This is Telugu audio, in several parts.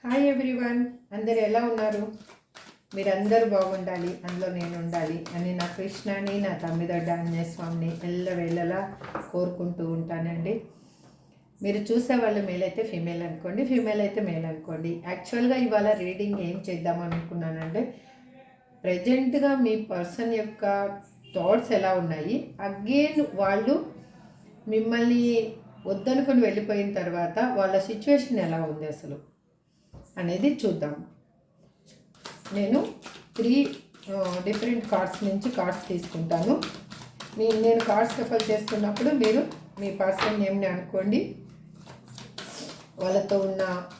హాయ్ ఎవ్రీవన్, అందరు ఎలా ఉన్నారు? మీరందరూ బాగుండాలి, అందులో నేను ఉండాలి అని నా కృష్ణని, నా తమ్మిదొడ్డ ఆంజనేయ స్వామిని ఎల్లవేళలా కోరుకుంటూ ఉంటానండి. మీరు చూసే వాళ్ళు మేల్ అయితే ఫీమేల్ అనుకోండి, ఫీమేల్ అయితే మేల్ అనుకోండి. యాక్చువల్గా ఇవాళ రీడింగ్ ఏం చేద్దాం అనుకున్నానంటే, ప్రజెంట్గా మీ పర్సన్ యొక్క థాట్స్ ఎలా ఉన్నాయి, అగైన్ వాళ్ళు మిమ్మల్ని వద్దనుకొని వెళ్ళిపోయిన తర్వాత వాళ్ళ సిచ్యువేషన్ ఎలా ఉంది అసలు అనేది చూద్దాం. నేను 3 డిఫరెంట్ కార్డ్స్ నుంచి కార్డ్స్ తీసుకుంటాను. నేను కార్డ్స్ షఫల్ చేస్తున్నప్పుడు మీరు మీ పర్సన్ నేమ్ని అనుకోండి, వాళ్ళతో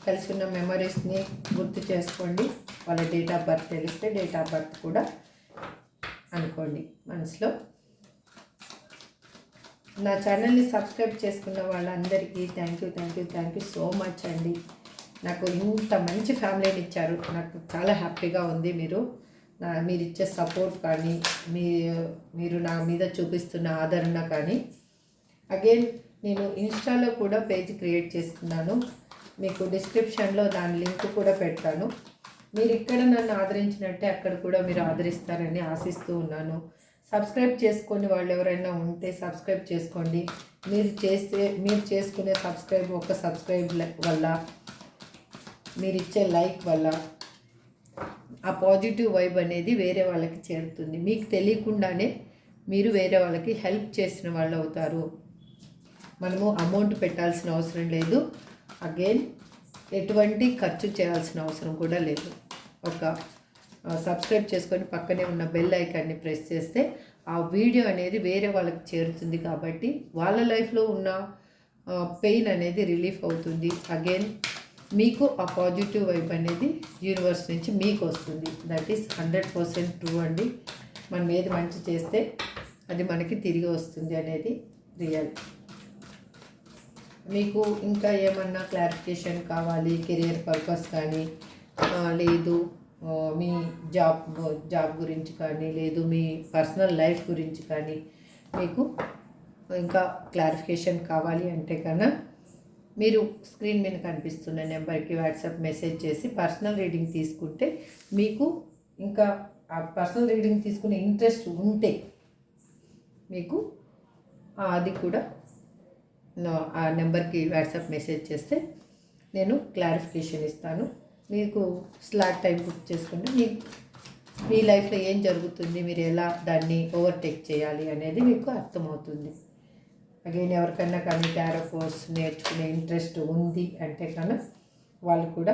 కలిసి ఉన్న మెమరీస్ని గుర్తు చేసుకోండి. వాళ్ళ డేట్ ఆఫ్ బర్త్ తెలిస్తే డేట్ ఆఫ్ బర్త్ కూడా అనుకోండి మనసులో. నా ఛానల్ని సబ్స్క్రైబ్ చేసుకున్న వాళ్ళందరికీ థ్యాంక్ యూ సో మచ్ అండి. నాకు ఇంత మంచి ఫ్యామిలీని ఇచ్చారు, నాకు చాలా హ్యాపీగా ఉంది. మీరు ఇచ్చే సపోర్ట్ కానీ, మీరు నా మీద చూపిస్తున్న ఆదరణ కానీ. అగైన్ నేను ఇన్స్టాలో కూడా పేజ్ క్రియేట్ చేసుకున్నాను, మీకు డిస్క్రిప్షన్లో దాని లింక్ కూడా పెడతాను. మీరు ఇక్కడ నన్ను ఆదరించినట్టే అక్కడ కూడా మీరు ఆదరిస్తారని ఆశిస్తూ ఉన్నాను. సబ్స్క్రైబ్ చేసుకొని వాళ్ళు ఎవరైనా ఉంటే సబ్స్క్రైబ్ చేసుకోండి. మీరు చేసుకునే ఒక సబ్స్క్రైబ్ వల్ల, మీరు ఇచ్చే లైక్ వల్ల ఆ పాజిటివ్ వైబ్ అనేది వేరే వాళ్ళకి చేరుతుంది. మీకు తెలియకుండానే మీరు వేరే వాళ్ళకి హెల్ప్ చేసిన వాళ్ళు అవుతారు. మనము అమౌంట్ పెట్టాల్సిన అవసరం లేదు, అగైన్ ఎటువంటి ఖర్చు చేయాల్సిన అవసరం కూడా లేదు. ఒక సబ్స్క్రైబ్ చేసుకొని పక్కనే ఉన్న బెల్ ఐకాన్ని ప్రెస్ చేస్తే ఆ వీడియో అనేది వేరే వాళ్ళకి చేరుతుంది. కాబట్టి వాళ్ళ లైఫ్లో ఉన్న పెయిన్ అనేది రిలీఫ్ అవుతుంది. అగైన్ మీకు ఆ పాజిటివ్ వైబ్ అనేది యూనివర్స్ నుంచి మీకు వస్తుంది. దట్ ఈస్ 100% ట్రూ అండి. మనం ఏది మంచి చేస్తే అది మనకి తిరిగి వస్తుంది అనేది రియల్. మీకు ఇంకా ఏమన్నా క్లారిఫికేషన్ కావాలి, కెరియర్ పర్పస్ కానీ, లేదు మీ జాబ్ గురించి కానీ, లేదు మీ పర్సనల్ లైఫ్ గురించి కానీ మీకు ఇంకా క్లారిఫికేషన్ కావాలి అంటే కన్నా మీరు స్క్రీన్ మీద కనిపిస్తున్న నెంబర్కి వాట్సాప్ మెసేజ్ చేసి పర్సనల్ రీడింగ్ తీసుకుంటే, మీకు ఇంకా ఆ పర్సనల్ రీడింగ్ తీసుకునే ఇంట్రెస్ట్ ఉంటే మీకు అది కూడా ఆ నెంబర్కి వాట్సాప్ మెసేజ్ చేస్తే నేను క్లారిఫికేషన్ ఇస్తాను. మీకు స్లాట్ టైం బుక్ చేసుకుంటే మీ లైఫ్లో ఏం జరుగుతుంది, మీరు ఎలా దాన్ని ఓవర్టేక్ చేయాలి అనేది మీకు అర్థమవుతుంది. అగైన్ ఎవరికన్నా కానీ టారో కోర్స్ నేర్చుకునే ఇంట్రెస్ట్ ఉంది అంటే కన్నా వాళ్ళు కూడా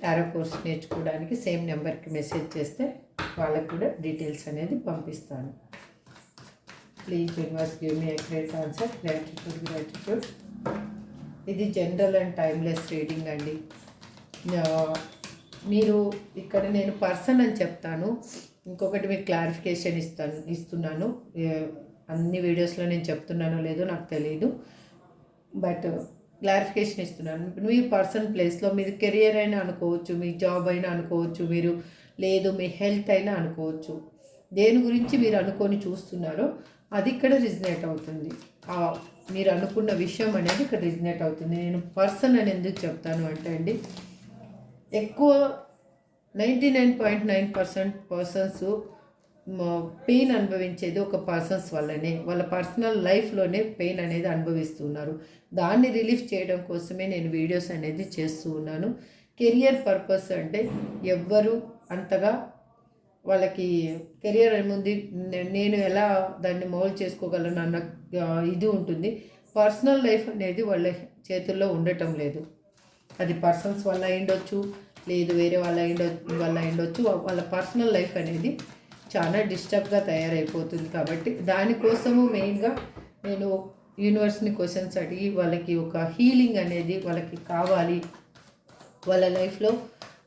టారో కోర్స్ నేర్చుకోవడానికి సేమ్ నెంబర్కి మెసేజ్ చేస్తే వాళ్ళకు కూడా డీటెయిల్స్ అనేది పంపిస్తాను. Please universe give me accurate answer. Gratitude. ఇది జనరల్ అండ్ టైమ్లెస్ రీడింగ్ అండి. మీరు ఇక్కడ నేను పర్సన్ అని చెప్తాను, ఇంకొకటి మీకు క్లారిఫికేషన్ ఇస్తున్నాను. అన్ని వీడియోస్లో నేను చెప్తున్నానో లేదో నాకు తెలియదు, బట్ క్లారిఫికేషన్ ఇస్తున్నాను. మీ పర్సన్ ప్లేస్లో మీరు కెరియర్ అయినా అనుకోవచ్చు, మీ జాబ్ అయినా అనుకోవచ్చు, మీరు లేదు మీ హెల్త్ అయినా అనుకోవచ్చు. దేని గురించి మీరు అనుకొని చూస్తున్నారో అది ఇక్కడ రిజనేట్ అవుతుంది. మీరు అనుకున్న విషయం అనేది ఇక్కడ రిజనేట్ అవుతుంది. నేను పర్సన్ అని ఎందుకు చెప్తాను అంటే అండి, ఎక్కువ 99.9% పర్సన్స్ పెయిన్ అనుభవించేది ఒక పర్సన్స్ వల్లనే, వాళ్ళ పర్సనల్ లైఫ్లోనే పెయిన్ అనేది అనుభవిస్తున్నారు. దాన్ని రిలీఫ్ చేయడం కోసమే నేను వీడియోస్ అనేది చేస్తూ ఉన్నాను. కెరియర్ పర్పస్ అంటే ఎవ్వరు అంతగా వాళ్ళకి కెరియర్ ఏముంది, నేను ఎలా దాన్ని మౌల్డ్ చేసుకోగలను అన్న ఇది ఉంటుంది. పర్సనల్ లైఫ్ అనేది వాళ్ళ చేతుల్లో ఉండటం లేదు. అది పర్సన్స్ వల్ల అయిండొచ్చు, లేదు వేరే వల్ల అయిండొచ్చు. వాళ్ళ పర్సనల్ లైఫ్ అనేది చాలా డిస్టర్బ్గా తయారైపోతుంది. కాబట్టి దానికోసము మెయిన్గా నేను యూనివర్స్ని క్వశ్చన్స్ అడిగి వాళ్ళకి ఒక హీలింగ్ అనేది వాళ్ళకి కావాలి, వాళ్ళ లైఫ్లో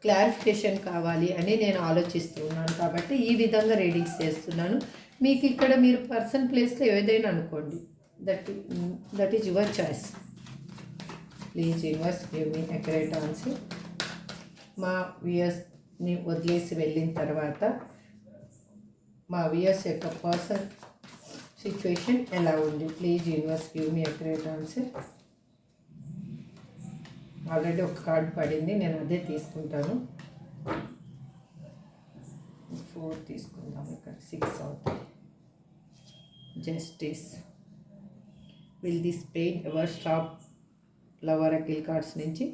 క్లారిఫికేషన్ కావాలి అని నేను ఆలోచిస్తూ ఉన్నాను. కాబట్టి ఈ విధంగా రీడింగ్స్ చేస్తున్నాను. మీకు ఇక్కడ మీరు పర్సన్ ప్లేస్లో ఏదైనా అనుకోండి, that is your choice. Please universe give me accurate answer. మా వ్యూయర్స్ని వదిలేసి వెళ్ళిన తర్వాత మా వ్యూయర్స్ యొక్క పర్సన్ సిచ్యువేషన్ ఎలా ఉంది? Please universe give me accurate answer. Already ఒక కార్డు పడింది, నేను అదే తీసుకుంటాను. 4 తీసుకుందాం, ఇక్కడ 6 అవుతుంది. Justice. Will this pain ever stop? Love Oracle cards నుంచి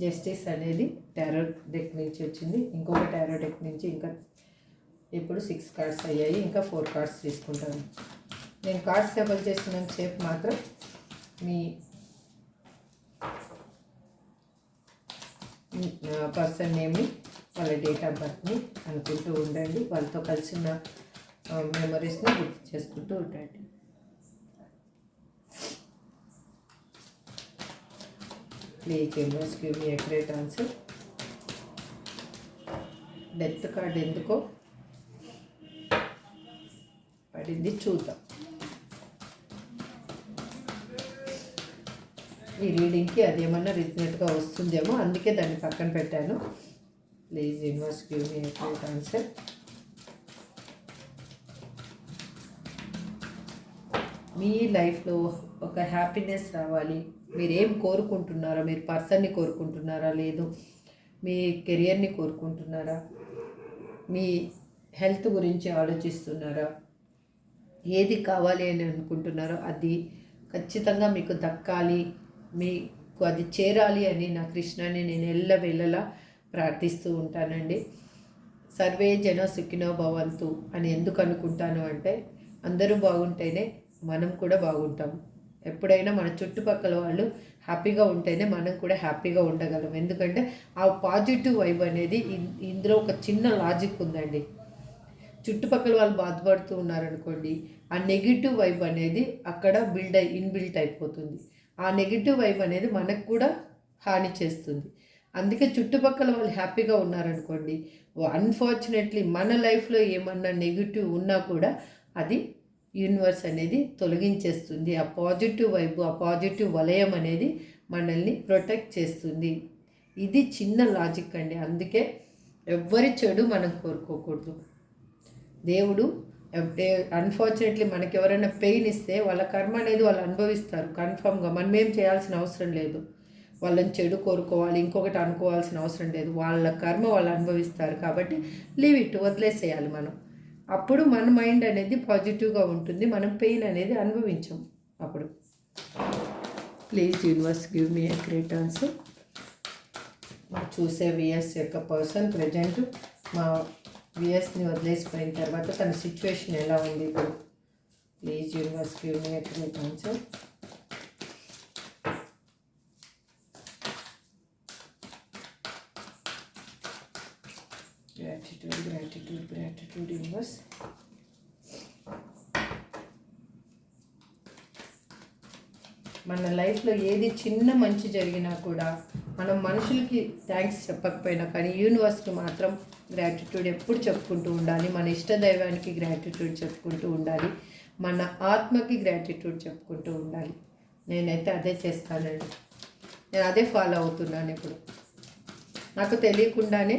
జస్టిస్ అనేది టారో డెక్ నుంచి వచ్చింది. ఇంకొక టారో డెక్ నుంచి ఇంకా ఇప్పుడు 6 కార్డ్స్ అయ్యాయి. ఇంకా 4 కార్డ్స్ తీసుకుంటాను. నేను కార్డ్స్ షఫల్ చేస్తున్నంత సేపు మాత్రం మీ పర్సన్ నేమ్ని, వాళ్ళ డేట్ ఆఫ్ బర్త్ని అనుకుంటూ ఉండండి. వాళ్ళతో కలిసిన మెమరీస్ని గుర్తు చేసుకుంటూ ఉండండి. Please universe give me accurate answer. Death card ఎందుకో పడింది, చూద్దాం. ఈ రీడింగ్కి అది ఏమన్నా రిజనెట్గా వస్తుందేమో, అందుకే దాన్ని పక్కన పెట్టాను. Please universe give me accurate answer. మీ లైఫ్లో ఒక హ్యాపీనెస్ రావాలి. మీరు ఏం కోరుకుంటున్నారో, మీరు పర్సన్ని కోరుకుంటున్నారా, లేదు మీ కెరియర్ని కోరుకుంటున్నారా, మీ హెల్త్ గురించి ఆలోచిస్తున్నారా, ఏది కావాలి అని అనుకుంటున్నారో అది ఖచ్చితంగా మీకు దక్కాలి, మీకు అది చేరాలి అని నా కృష్ణని నేను ఎల్లవేళలా ప్రార్థిస్తూ ఉంటానండి. సర్వే జన సుఖినో భవంతు అని ఎందుకు అనుకుంటాను అంటే, అందరూ బాగుంటేనే మనం కూడా బాగుంటాం. ఎప్పుడైనా మన చుట్టుపక్కల వాళ్ళు హ్యాపీగా ఉంటేనే మనం కూడా హ్యాపీగా ఉండగలం. ఎందుకంటే ఆ పాజిటివ్ వైబ్ అనేది ఇందులో ఒక చిన్న లాజిక్ ఉందండి. చుట్టుపక్కల వాళ్ళు బాధపడుతూ ఉన్నారనుకోండి, ఆ నెగిటివ్ వైబ్ అనేది అక్కడ ఇన్బిల్ట్ అయిపోతుంది. ఆ నెగిటివ్ వైబ్ అనేది మనకు కూడా హాని చేస్తుంది. అందుకే చుట్టుపక్కల వాళ్ళు హ్యాపీగా ఉన్నారనుకోండి, అన్ఫార్చునేట్లీ మన లైఫ్లో ఏమన్నా నెగిటివ్ ఉన్నా కూడా అది యూనివర్స్ అనేది తొలగించేస్తుంది. ఆ పాజిటివ్ వైబు, ఆ పాజిటివ్ వలయం అనేది మనల్ని ప్రొటెక్ట్ చేస్తుంది. ఇది చిన్న లాజిక్ అండి. అందుకే ఎవ్వరి చెడు మనం కోరుకోకూడదు. దేవుడు అన్ఫార్చునేట్లీ మనకి ఎవరైనా పెయిన్ ఇస్తే వాళ్ళ కర్మ అనేది వాళ్ళు అనుభవిస్తారు కన్ఫామ్గా. మనం ఏం చేయాల్సిన అవసరం లేదు. వాళ్ళని చెడు కోరుకోవాలి, ఇంకొకటి అనుకోవాల్సిన అవసరం లేదు. వాళ్ళ కర్మ వాళ్ళు అనుభవిస్తారు. కాబట్టి లీవ్ ఇట్, వదిలేసేయాలి మనం. అప్పుడు మన మైండ్ అనేది పాజిటివ్గా ఉంటుంది. మనం పెయిన్ అనేది అనుభవించాం అప్పుడు. Please universe give me a great answer. చూసే విఎస్ యొక్క పర్సన్ ప్రజెంట్ మా విఎస్ని వదిలేసిపోయిన తర్వాత తన సిచ్యువేషన్ ఎలా ఉంది ఇప్పుడు. Please universe give me a great answer. Gratitude gratitude gratitude universe. మన లైఫ్లో ఏది చిన్న మంచి జరిగినా కూడా మనం మనుషులకి థ్యాంక్స్ చెప్పకపోయినా కానీ యూనివర్స్కి మాత్రం గ్రాటిట్యూడ్ ఎప్పుడు చెప్పుకుంటూ ఉండాలి. మన ఇష్టదైవానికి గ్రాటిట్యూడ్ చెప్పుకుంటూ ఉండాలి. మన ఆత్మకి గ్రాటిట్యూడ్ చెప్పుకుంటూ ఉండాలి. నేనైతే అదే చేస్తానండి. నేను అదే ఫాలో అవుతున్నాను ఇప్పుడు. నాకు తెలియకుండానే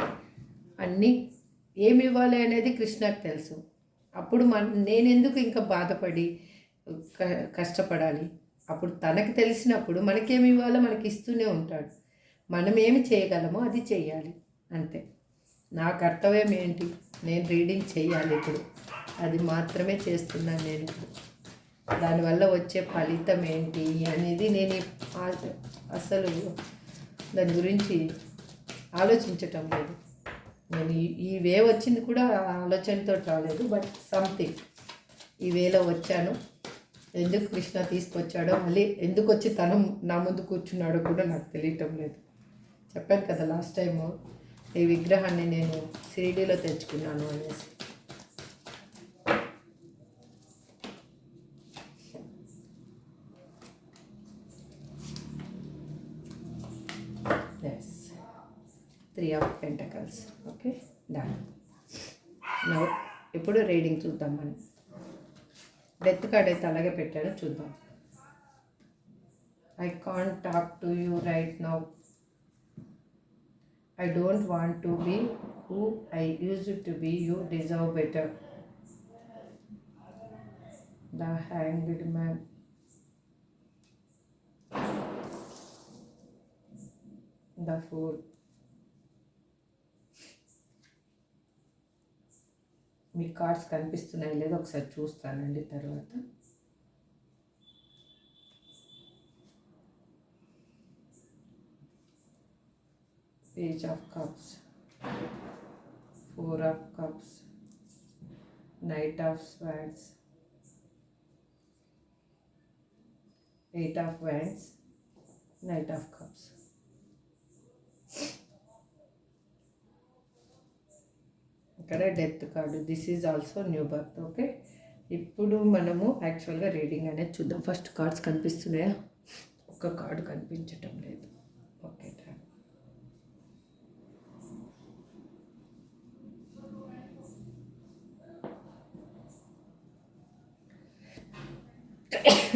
అన్నీ ఏమి ఇవ్వాలి అనేది కృష్ణకు తెలుసు. అప్పుడు నేనెందుకు ఇంకా బాధపడి కష్టపడాలి? అప్పుడు తనకు తెలిసినప్పుడు మనకేమి ఇవ్వాలో మనకి ఇస్తూనే ఉంటాడు. మనం ఏమి చేయగలమో అది చేయాలి అంతే. నా కర్తవ్యం ఏంటి? నేను రీడింగ్ చేయాలి ఇప్పుడు. అది మాత్రమే చేస్తున్నాను నేను ఇప్పుడు. దానివల్ల వచ్చే ఫలితం ఏంటి అనేది నేను అసలు దాని గురించి ఆలోచించటం లేదు. నేను ఈ వే వచ్చింది కూడా ఆలోచనతో రాలేదు. బట్ సంథింగ్ ఈ వేలో వచ్చాను. ఎందుకు కృష్ణ తీసుకొచ్చాడో, మళ్ళీ ఎందుకు వచ్చి తను నా ముందు కూర్చున్నాడో కూడా నాకు తెలియటం లేదు. చెప్పాను కదా లాస్ట్ టైము ఈ విగ్రహాన్ని నేను షిరిడీలో తెచ్చుకున్నాను అనేసి. Yes, 3 of pentacles. Okay, done. Now ఇప్పుడు రీడింగ్ చూద్దాం మనం. డెత్ కార్డ్ అయితే అలాగే పెట్టాడో చూద్దాం. I can't talk to you right now. I don't want to be who I used to be. You deserve better. The Hanged Man. The four. మీ కార్డ్స్ కనిపిస్తున్నాయి లేదో ఒకసారి చూస్తానండి తర్వాత. Page of cups, four of cups, knight of swords, eight of wands, knight of cups. ఇక్కడ death card. This is also new birth. Okay, ఇప్పుడు మనము యాక్చువల్గా రీడింగ్ అనేది చూద్దాం. ఫస్ట్ కార్డ్స్ కనిపిస్తున్నాయా? ఒక్క కార్డు కనిపించటం లేదు. ఓకే,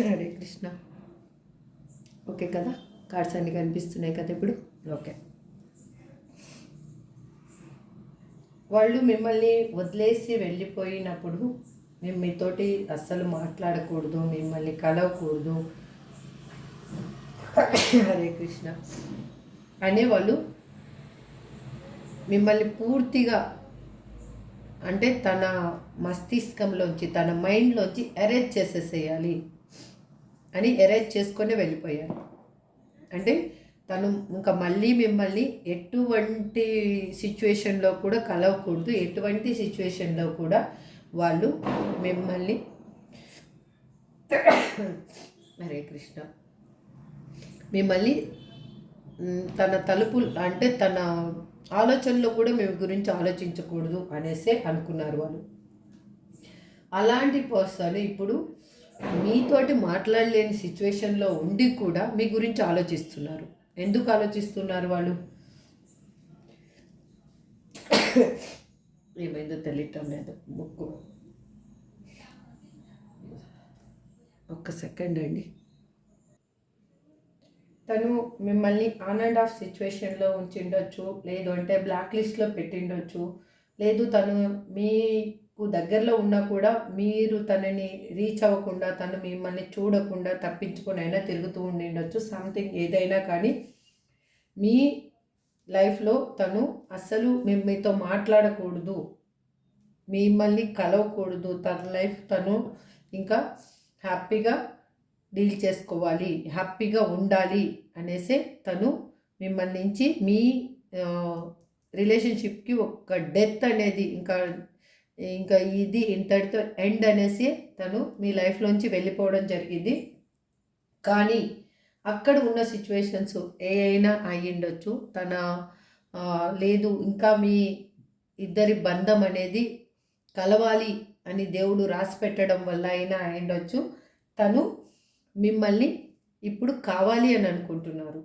హరే కృష్ణ. ఓకే కదా, కార్డ్స్ అన్నీ కనిపిస్తున్నాయి కదా ఇప్పుడు? ఓకే. వాళ్ళు మిమ్మల్ని వదిలేసి వెళ్ళిపోయినప్పుడు మేము మీతోటి అస్సలు మాట్లాడకూడదు, మిమ్మల్ని కలవకూడదు, హరే కృష్ణ అనేవాళ్ళు మిమ్మల్ని పూర్తిగా అంటే తన మస్తిష్కంలోంచి తన మైండ్లోంచి ఎరేజ్ చేసేసేయాలి అని ఎరేజ్ చేసుకొని వెళ్ళిపోయారు. అంటే తను ఇంకా మళ్ళీ మిమ్మల్ని ఎటువంటి సిచ్యువేషన్లో కూడా కలవకూడదు, ఎటువంటి సిచ్యువేషన్లో కూడా వాళ్ళు మిమ్మల్ని హరే కృష్ణ మిమ్మల్ని తన తలుపు అంటే తన ఆలోచనలో కూడా మీ గురించి ఆలోచించకూడదు అనేసే అనుకున్నారు వాళ్ళు. అలాంటి పర్సన్ ఇప్పుడు మీతోటి మాట్లాడలేని సిచ్యువేషన్లో ఉండి కూడా మీ గురించి ఆలోచిస్తున్నారు. ఎందుకు ఆలోచిస్తున్నారు వాళ్ళు? ఏమైందో తెలియటం లేదు. ముక్కు ఒక్క సెకండ్ అండి. తను మిమ్మల్ని ఆన్ అండ్ ఆఫ్ సిచ్యువేషన్లో ఉంచిండొచ్చు, లేదు అంటే బ్లాక్ లిస్ట్లో పెట్టిండొచ్చు, లేదు తను మీకు దగ్గరలో ఉన్నా కూడా మీరు తనని రీచ్ అవ్వకుండా తను మిమ్మల్ని చూడకుండా తప్పించుకొని అయినా తిరుగుతూ ఉండిండొచ్చు. సంథింగ్ ఏదైనా కానీ మీ లైఫ్లో తను అస్సలు మీతో మాట్లాడకూడదు, మిమ్మల్ని కలవకూడదు, తన లైఫ్ తను ఇంకా హ్యాపీగా డీల్ చేసుకోవాలి, హ్యాపీగా ఉండాలి అనేసే తను మిమ్మల్ని నుంచి మీ రిలేషన్షిప్కి ఒక డెత్ అనేది ఇంకా ఇది ఇంతటితో ఎండ్ అనేసి తను మీ లైఫ్లోంచి వెళ్ళిపోవడం జరిగింది. కానీ అక్కడ ఉన్న సిచ్యువేషన్స్ ఏ అయినా అయ్యిండొచ్చు, లేదు ఇంకా మీ ఇద్దరి బంధం అనేది కలవాలి అని దేవుడు రాసి పెట్టడం వల్ల అయినా అయ్యిండొచ్చు. తను మిమ్మల్ని ఇప్పుడు కావాలి అని అనుకుంటున్నారు.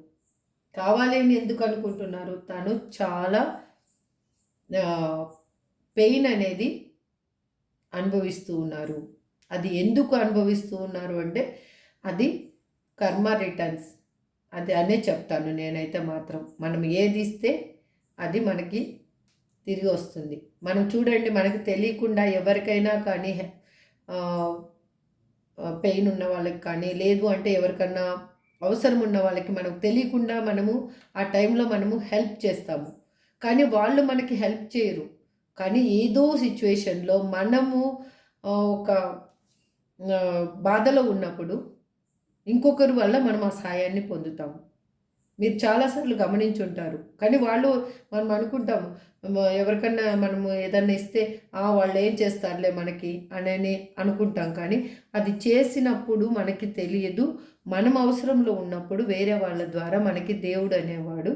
కావాలి అని ఎందుకు అనుకుంటున్నారు? తను చాలా పెయిన్ అనేది అనుభవిస్తూ ఉన్నారు. అది ఎందుకు అనుభవిస్తూ ఉన్నారు అంటే అది కర్మ రిటర్న్స్, అది అనే చెప్తాను నేనైతే మాత్రం. మనం ఏది ఇస్తే అది మనకి తిరిగి వస్తుంది. మనం చూడండి, మనకి తెలియకుండా ఎవరికైనా కానీ పెయిన్ ఉన్న వాళ్ళకి కానీ, లేదు అంటే ఎవరికన్నా అవసరం ఉన్న వాళ్ళకి మనకు తెలియకుండా మనము ఆ టైంలో మనము హెల్ప్ చేస్తాము. కానీ వాళ్ళు మనకి హెల్ప్ చేయరు. కానీ ఏదో సిచ్యువేషన్లో మనము ఒక బాధలో ఉన్నప్పుడు ఇంకొకరి వల్ల మనం ఆ సాయాన్ని పొందుతాము. మీరు చాలాసార్లు గమనించుంటారు. కానీ మనం అనుకుంటాము ఎవరికన్నా మనము ఏదన్నా ఇస్తే వాళ్ళు ఏం చేస్తారులే మనకి అని అనుకుంటాం. కానీ అది చేసినప్పుడు మనకి తెలియదు. మనం అవసరంలో ఉన్నప్పుడు వేరే వాళ్ళ ద్వారా మనకి దేవుడు అనేవాడు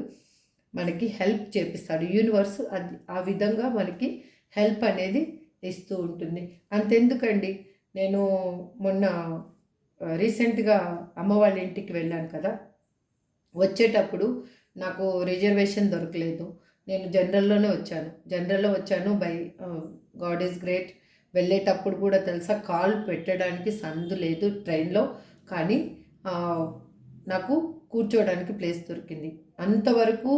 మనకి హెల్ప్ చేపిస్తాడు. యూనివర్స్ అది ఆ విధంగా మనకి హెల్ప్ అనేది ఇస్తూ ఉంటుంది. అంతెందుకండి, నేను మొన్న రీసెంట్గా అమ్మ వాళ్ళ ఇంటికి వెళ్ళాను కదా. వచ్చేటప్పుడు నాకు రిజర్వేషన్ దొరకలేదు. నేను జనరల్లో వచ్చాను బై గాడ్ ఈజ్ గ్రేట్. వెళ్ళేటప్పుడు కూడా తెలుసా, కాల్ పెట్టడానికి సందు లేదు ట్రైన్లో. కానీ నాకు కూర్చోవడానికి ప్లేస్ దొరికింది. అంతవరకు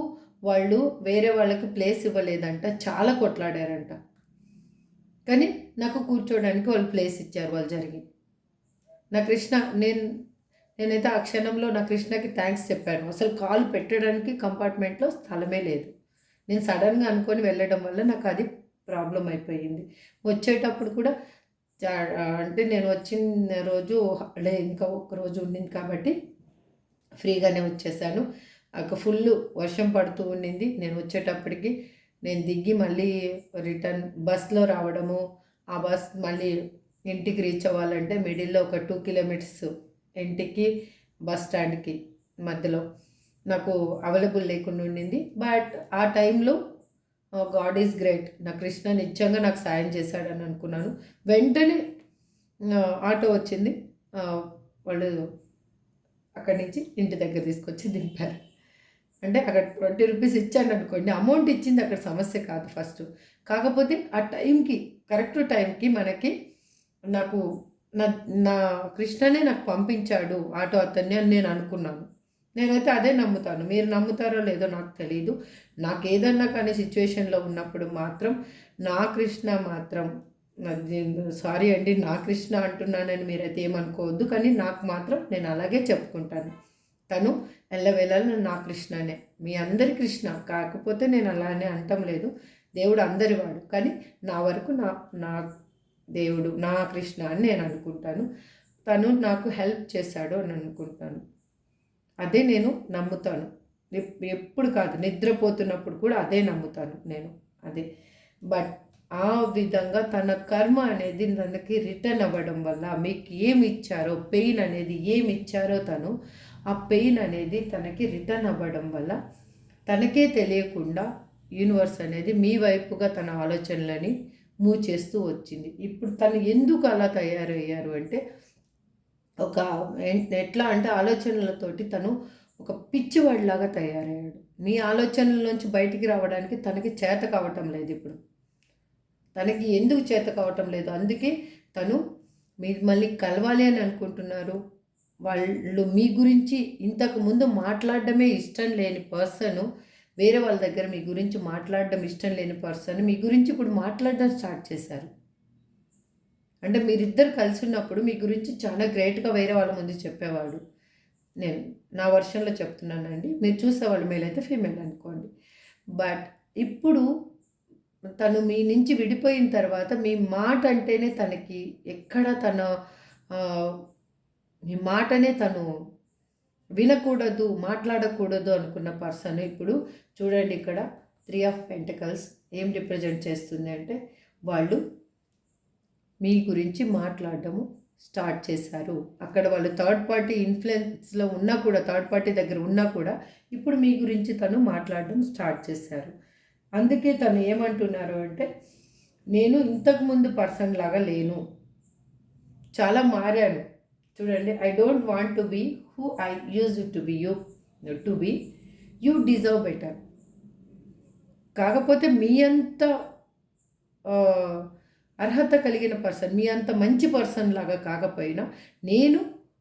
వాళ్ళు వేరే వాళ్ళకి ప్లేస్ ఇవ్వలేదంట, చాలా కొట్లాడారంట. కానీ నాకు కూర్చోవడానికి వాళ్ళు ప్లేస్ ఇచ్చారు. వాళ్ళు జరిగి నా కృష్ణ, నేనైతే ఆ క్షణంలో నా కృష్ణకి థ్యాంక్స్ చెప్పాను. అసలు కాలు పెట్టడానికి కంపార్ట్మెంట్‌లో స్థలమే లేదు. నేను సడన్‌గా అనుకోని వెళ్ళడం వల్ల నాకు అది ప్రాబ్లమ్ అయిపోయింది. వచ్చేటప్పుడు కూడా అంటే నేను వచ్చిన రోజు హాలిడే ఇంకా ఒక్క రోజు ఉండింది కాబట్టి ఫ్రీగానే వచ్చేసాను. ఫుల్లు వర్షం పడుతూ ఉండింది. నేను వచ్చేటప్పటికి నేను దిగి మళ్ళీ రిటర్న్ బస్‌లో రావడము, ఆ బస్ మళ్ళీ ఇంటికి రీచ్ అవ్వాలంటే మిడిల్‌లో ఒక 2 కిలోమీటర్స్ ఇంటికి బస్ స్టాండ్‌కి మధ్యలో నాకు అవైలబుల్ లేకుండా ఉండింది. బట్ ఆ టైంలో గాడ్ ఈజ్ గ్రేట్. నా కృష్ణ నిజంగా నాకు సాయం చేశాడని అనుకున్నాను. వెంటనే ఆటో వచ్చింది. వాళ్ళు అక్కడి నుంచి ఇంటి దగ్గర తీసుకొచ్చి దింపారు. అంటే అక్కడ 20 రూపీస్ ఇచ్చాననుకోండి, అమౌంట్ ఇచ్చింది అక్కడ సమస్య కాదు ఫస్టు. కాకపోతే ఆ టైంకి కరెక్ట్ టైంకి మనకి నాకు నా నా కృష్ణనే నాకు పంపించాడు ఆటో అతన్ని అని నేను అనుకున్నాను. నేనైతే అదే నమ్ముతాను. మీరు నమ్ముతారో లేదో నాకు తెలీదు. నాకేదన్నా కానీ సిచ్యువేషన్‌లో ఉన్నప్పుడు మాత్రం నా కృష్ణ మాత్రం సారీ అండి, నా కృష్ణ అంటున్నానని మీరైతే ఏమనుకోవద్దు. కానీ నాకు మాత్రం నేను అలాగే చెప్పుకుంటాను. తను ఎల్లవేళలా నా కృష్ణనే. మీ అందరి కృష్ణ. కాకపోతే నేను అలానే అనటం లేదు. దేవుడు అందరివాడు. కానీ నా వరకు నా నా దేవుడు నా కృష్ణ అని నేను అనుకుంటాను. తను నాకు హెల్ప్ చేశాడు అని అనుకుంటాను. అదే నేను నమ్ముతాను. ఎప్పుడు కాదు, నిద్రపోతున్నప్పుడు కూడా అదే నమ్ముతాను నేను. అదే. బట్ ఆ విధంగా తన కర్మ అనేది తనకి రిటర్న్ అవ్వడం వల్ల మీకు ఏమి ఇచ్చారో, పెయిన్ అనేది ఏమి ఇచ్చారో తను, ఆ పెయిన్ అనేది తనకి రిటర్న్ అవ్వడం వల్ల తనకే తెలియకుండా యూనివర్స్ అనేది మీ వైపుగా తన ఆలోచనలని మూవ్ చేస్తూ వచ్చింది. ఇప్పుడు తను ఎందుకు అలా తయారయ్యారు అంటే, ఒక ఎట్లా అంటే ఆలోచనలతోటి తను ఒక పిచ్చివాడిలాగా తయారయ్యాడు. మీ ఆలోచనల నుంచి బయటికి రావడానికి తనకి చేత కావటం లేదు ఇప్పుడు. తనకి ఎందుకు చేత కావటం లేదు, అందుకే తను మిమ్మల్ని కలవాలి అని అనుకుంటున్నారు. వాళ్ళు మీ గురించి ఇంతకు ముందు మాట్లాడడమే ఇష్టం లేని పర్సను, వేరే వాళ్ళ దగ్గర మీ గురించి మాట్లాడడం ఇష్టం లేని పర్సన్ మీ గురించి ఇప్పుడు మాట్లాడడం స్టార్ట్ చేశారు. అంటే మీరిద్దరు కలిసి ఉన్నప్పుడు మీ గురించి చాలా గ్రేట్గా వేరే వాళ్ళ ముందు చెప్పేవాడు. నేను నా వర్షన్లో చెప్తున్నానండి. మీరు చూసేవాళ్ళు మేల్ అయితే ఫీమేల్ అనుకోండి. బట్ ఇప్పుడు తను మీ నుంచి విడిపోయిన తర్వాత మీ మాట అంటేనే తనకి ఎక్కడ తన మీ మాటనే తను వినకూడదు, మాట్లాడకూడదు అనుకున్న పర్సన్ ఇప్పుడు చూడండి ఇక్కడ 3 ఆఫ్ పెంటకల్స్ ఏం రిప్రజెంట్ చేస్తుంది అంటే, వాళ్ళు మీ గురించి మాట్లాడడము స్టార్ట్ చేశారు. అక్కడ వాళ్ళు థర్డ్ పార్టీ ఇన్ఫ్లుయెన్స్‌లో ఉన్నా కూడా, థర్డ్ పార్టీ దగ్గర ఉన్నా కూడా ఇప్పుడు మీ గురించి తను మాట్లాడడం స్టార్ట్ చేశారు. అందుకే తను ఏమంటున్నారు అంటే, నేను ఇంతకుముందు పర్సన్ లాగా లేను, చాలా మారాను. చూడండి, I don't want to be who I used to be you deserve better. కాకపోతే మీ అంత అర్హత కలిగిన పర్సన్, మీ అంత మంచి పర్సన్ లాగా కాకపోయినా నేను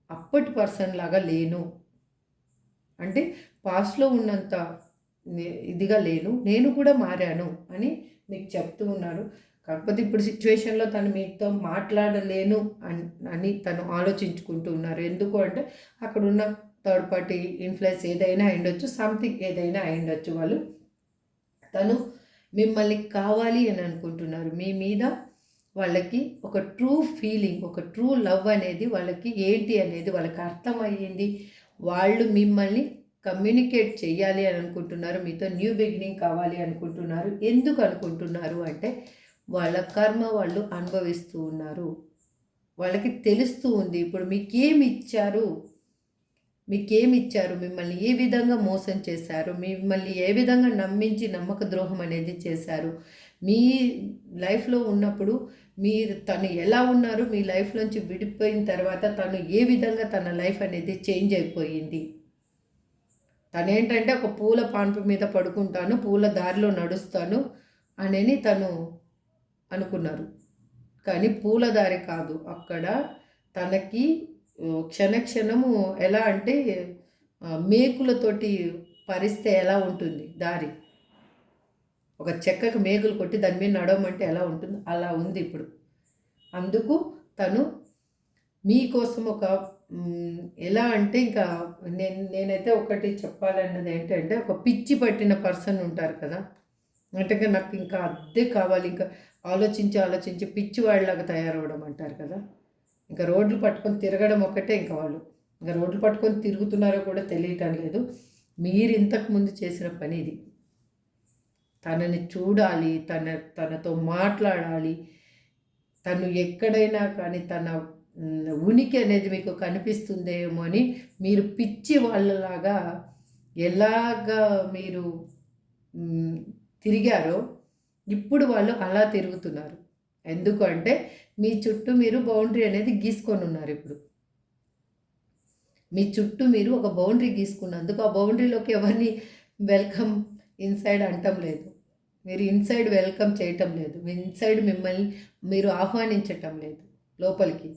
అప్పటి పర్సన్ లాగా లేను. అంటే పాస్ట్లో ఉన్నంత ఇదిగా లేను, నేను కూడా మారాను అని మీకు చెప్తూ ఉన్నాను. కాకపోతే ఇప్పుడు సిచ్యువేషన్లో తను మీతో మాట్లాడలేను అని తను ఆలోచించుకుంటూ ఉన్నారు. ఎందుకు అంటే అక్కడున్న థర్డ్ పార్టీ ఇన్ఫ్లుయెన్స్ ఏదైనా అయ్యుండొచ్చు, సంథింగ్ ఏదైనా అయ్యుండొచ్చు. వాళ్ళు తను మిమ్మల్ని కావాలి అని అనుకుంటున్నారు. మీ మీద వాళ్ళకి ఒక ట్రూ ఫీలింగ్, ఒక ట్రూ లవ్ అనేది వాళ్ళకి ఏంటి అనేది వాళ్ళకి అర్థమయ్యింది. వాళ్ళు మిమ్మల్ని కమ్యూనికేట్ చేయాలి అని అనుకుంటున్నారు. మీతో న్యూ బిగినింగ్ కావాలి అనుకుంటున్నారు. ఎందుకు అనుకుంటున్నారు అంటే, వాళ్ళ కర్మ వాళ్ళు అనుభవిస్తూ ఉన్నారు. వాళ్ళకి తెలుస్తూ ఉంది ఇప్పుడు మీకేమిచ్చారు, మిమ్మల్ని ఏ విధంగా మోసం చేశారు, మిమ్మల్ని ఏ విధంగా నమ్మించి నమ్మక ద్రోహం అనేది చేశారు. మీ లైఫ్లో ఉన్నప్పుడు తను ఎలా ఉన్నారు, మీ లైఫ్లోంచి విడిపోయిన తర్వాత తను ఏ విధంగా తన లైఫ్ అనేది చేంజ్ అయిపోయింది. తనేంటంటే ఒక పూల పాన్పు మీద పడుకుంటాను, పూల దారిలో నడుస్తాను అని తను అనుకున్నారు. కానీ పూలదారి కాదు, అక్కడ తనకి క్షణక్షణము ఎలా అంటే మేకులతోటి పరిస్తే ఎలా ఉంటుంది దారి, ఒక చెక్కకు మేకులు కొట్టి దాని మీద నడవమంటే ఎలా ఉంటుంది అలా ఉంది ఇప్పుడు. అందుకు తను మీకోసం ఒక ఎలా అంటే ఇంకా నేనైతే ఒకటి చెప్పాలన్నది ఏంటంటే, ఒక పిచ్చి పట్టిన పర్సన్ ఉంటారు కదా! అంటే ఇంక నాకు ఇంకా అదే కావాలి. ఇంకా ఆలోచించి, ఆలోచించి పిచ్చివాడిలాగా తయారవ్వడం అంటారు కదా! ఇంకా రోడ్లు పట్టుకొని తిరగడం ఒక్కటే ఇంక వాళ్ళు. ఇంక రోడ్లు పట్టుకొని తిరుగుతున్నారో కూడా తెలియటం లేదు. మీరు ఇంతకుముందు చేసిన పని ఇది. తనని చూడాలి, తనతో మాట్లాడాలి. తను ఎక్కడైనా కానీ తన ఉనికి అనేది మీకు కనిపిస్తుందేమో అని మీరు పిచ్చి వాళ్ళలాగా ఎలాగా మీరు తిరిగారో ఇప్పుడు వాళ్ళు అలా తిరుగుతున్నారు. ఎందుకంటే మీ చుట్టూ మీరు బౌండరీ అనేది గీసుకొని ఉన్నారు ఇప్పుడు. మీ చుట్టూ మీరు ఒక బౌండరీ గీసుకున్నందుకు ఆ బౌండరీలోకి ఎవరిని వెల్కమ్ ఇన్సైడ్ అంటం లేదు. మీరు ఇన్సైడ్ వెల్కమ్ చేయటం లేదు. మీ ఇన్సైడ్ మిమ్మల్ని మీరు ఆహ్వానించటం లేదు లోపలికి.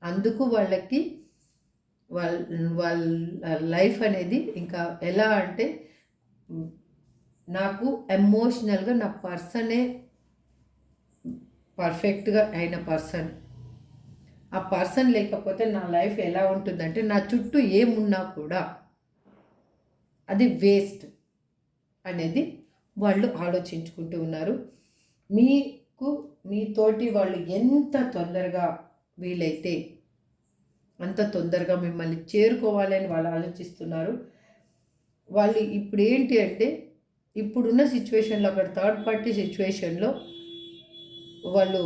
అందుకు వాళ్ళకి వాళ్ళ లైఫ్ అనేది ఇంకా ఎలా అంటే, నాకు ఎమోషనల్గా నా పర్సనే పర్ఫెక్ట్గా అయిన పర్సన్. ఆ పర్సన్ లేకపోతే నా లైఫ్ ఎలా ఉంటుందంటే, నా చుట్టూ ఏమున్నా కూడా అది వేస్ట్ అనేది వాళ్ళు ఆలోచించుకుంటూ ఉన్నారు. మీతోటి వాళ్ళు ఎంత తొందరగా వీలైతే అంత తొందరగా మిమ్మల్ని చేరుకోవాలని వాళ్ళు ఆలోచిస్తున్నారు. వాళ్ళు ఇప్పుడు ఏంటి అంటే, ఇప్పుడున్న సిచ్యువేషన్లో అక్కడ థర్డ్ పార్టీ సిచ్యువేషన్లో వాళ్ళు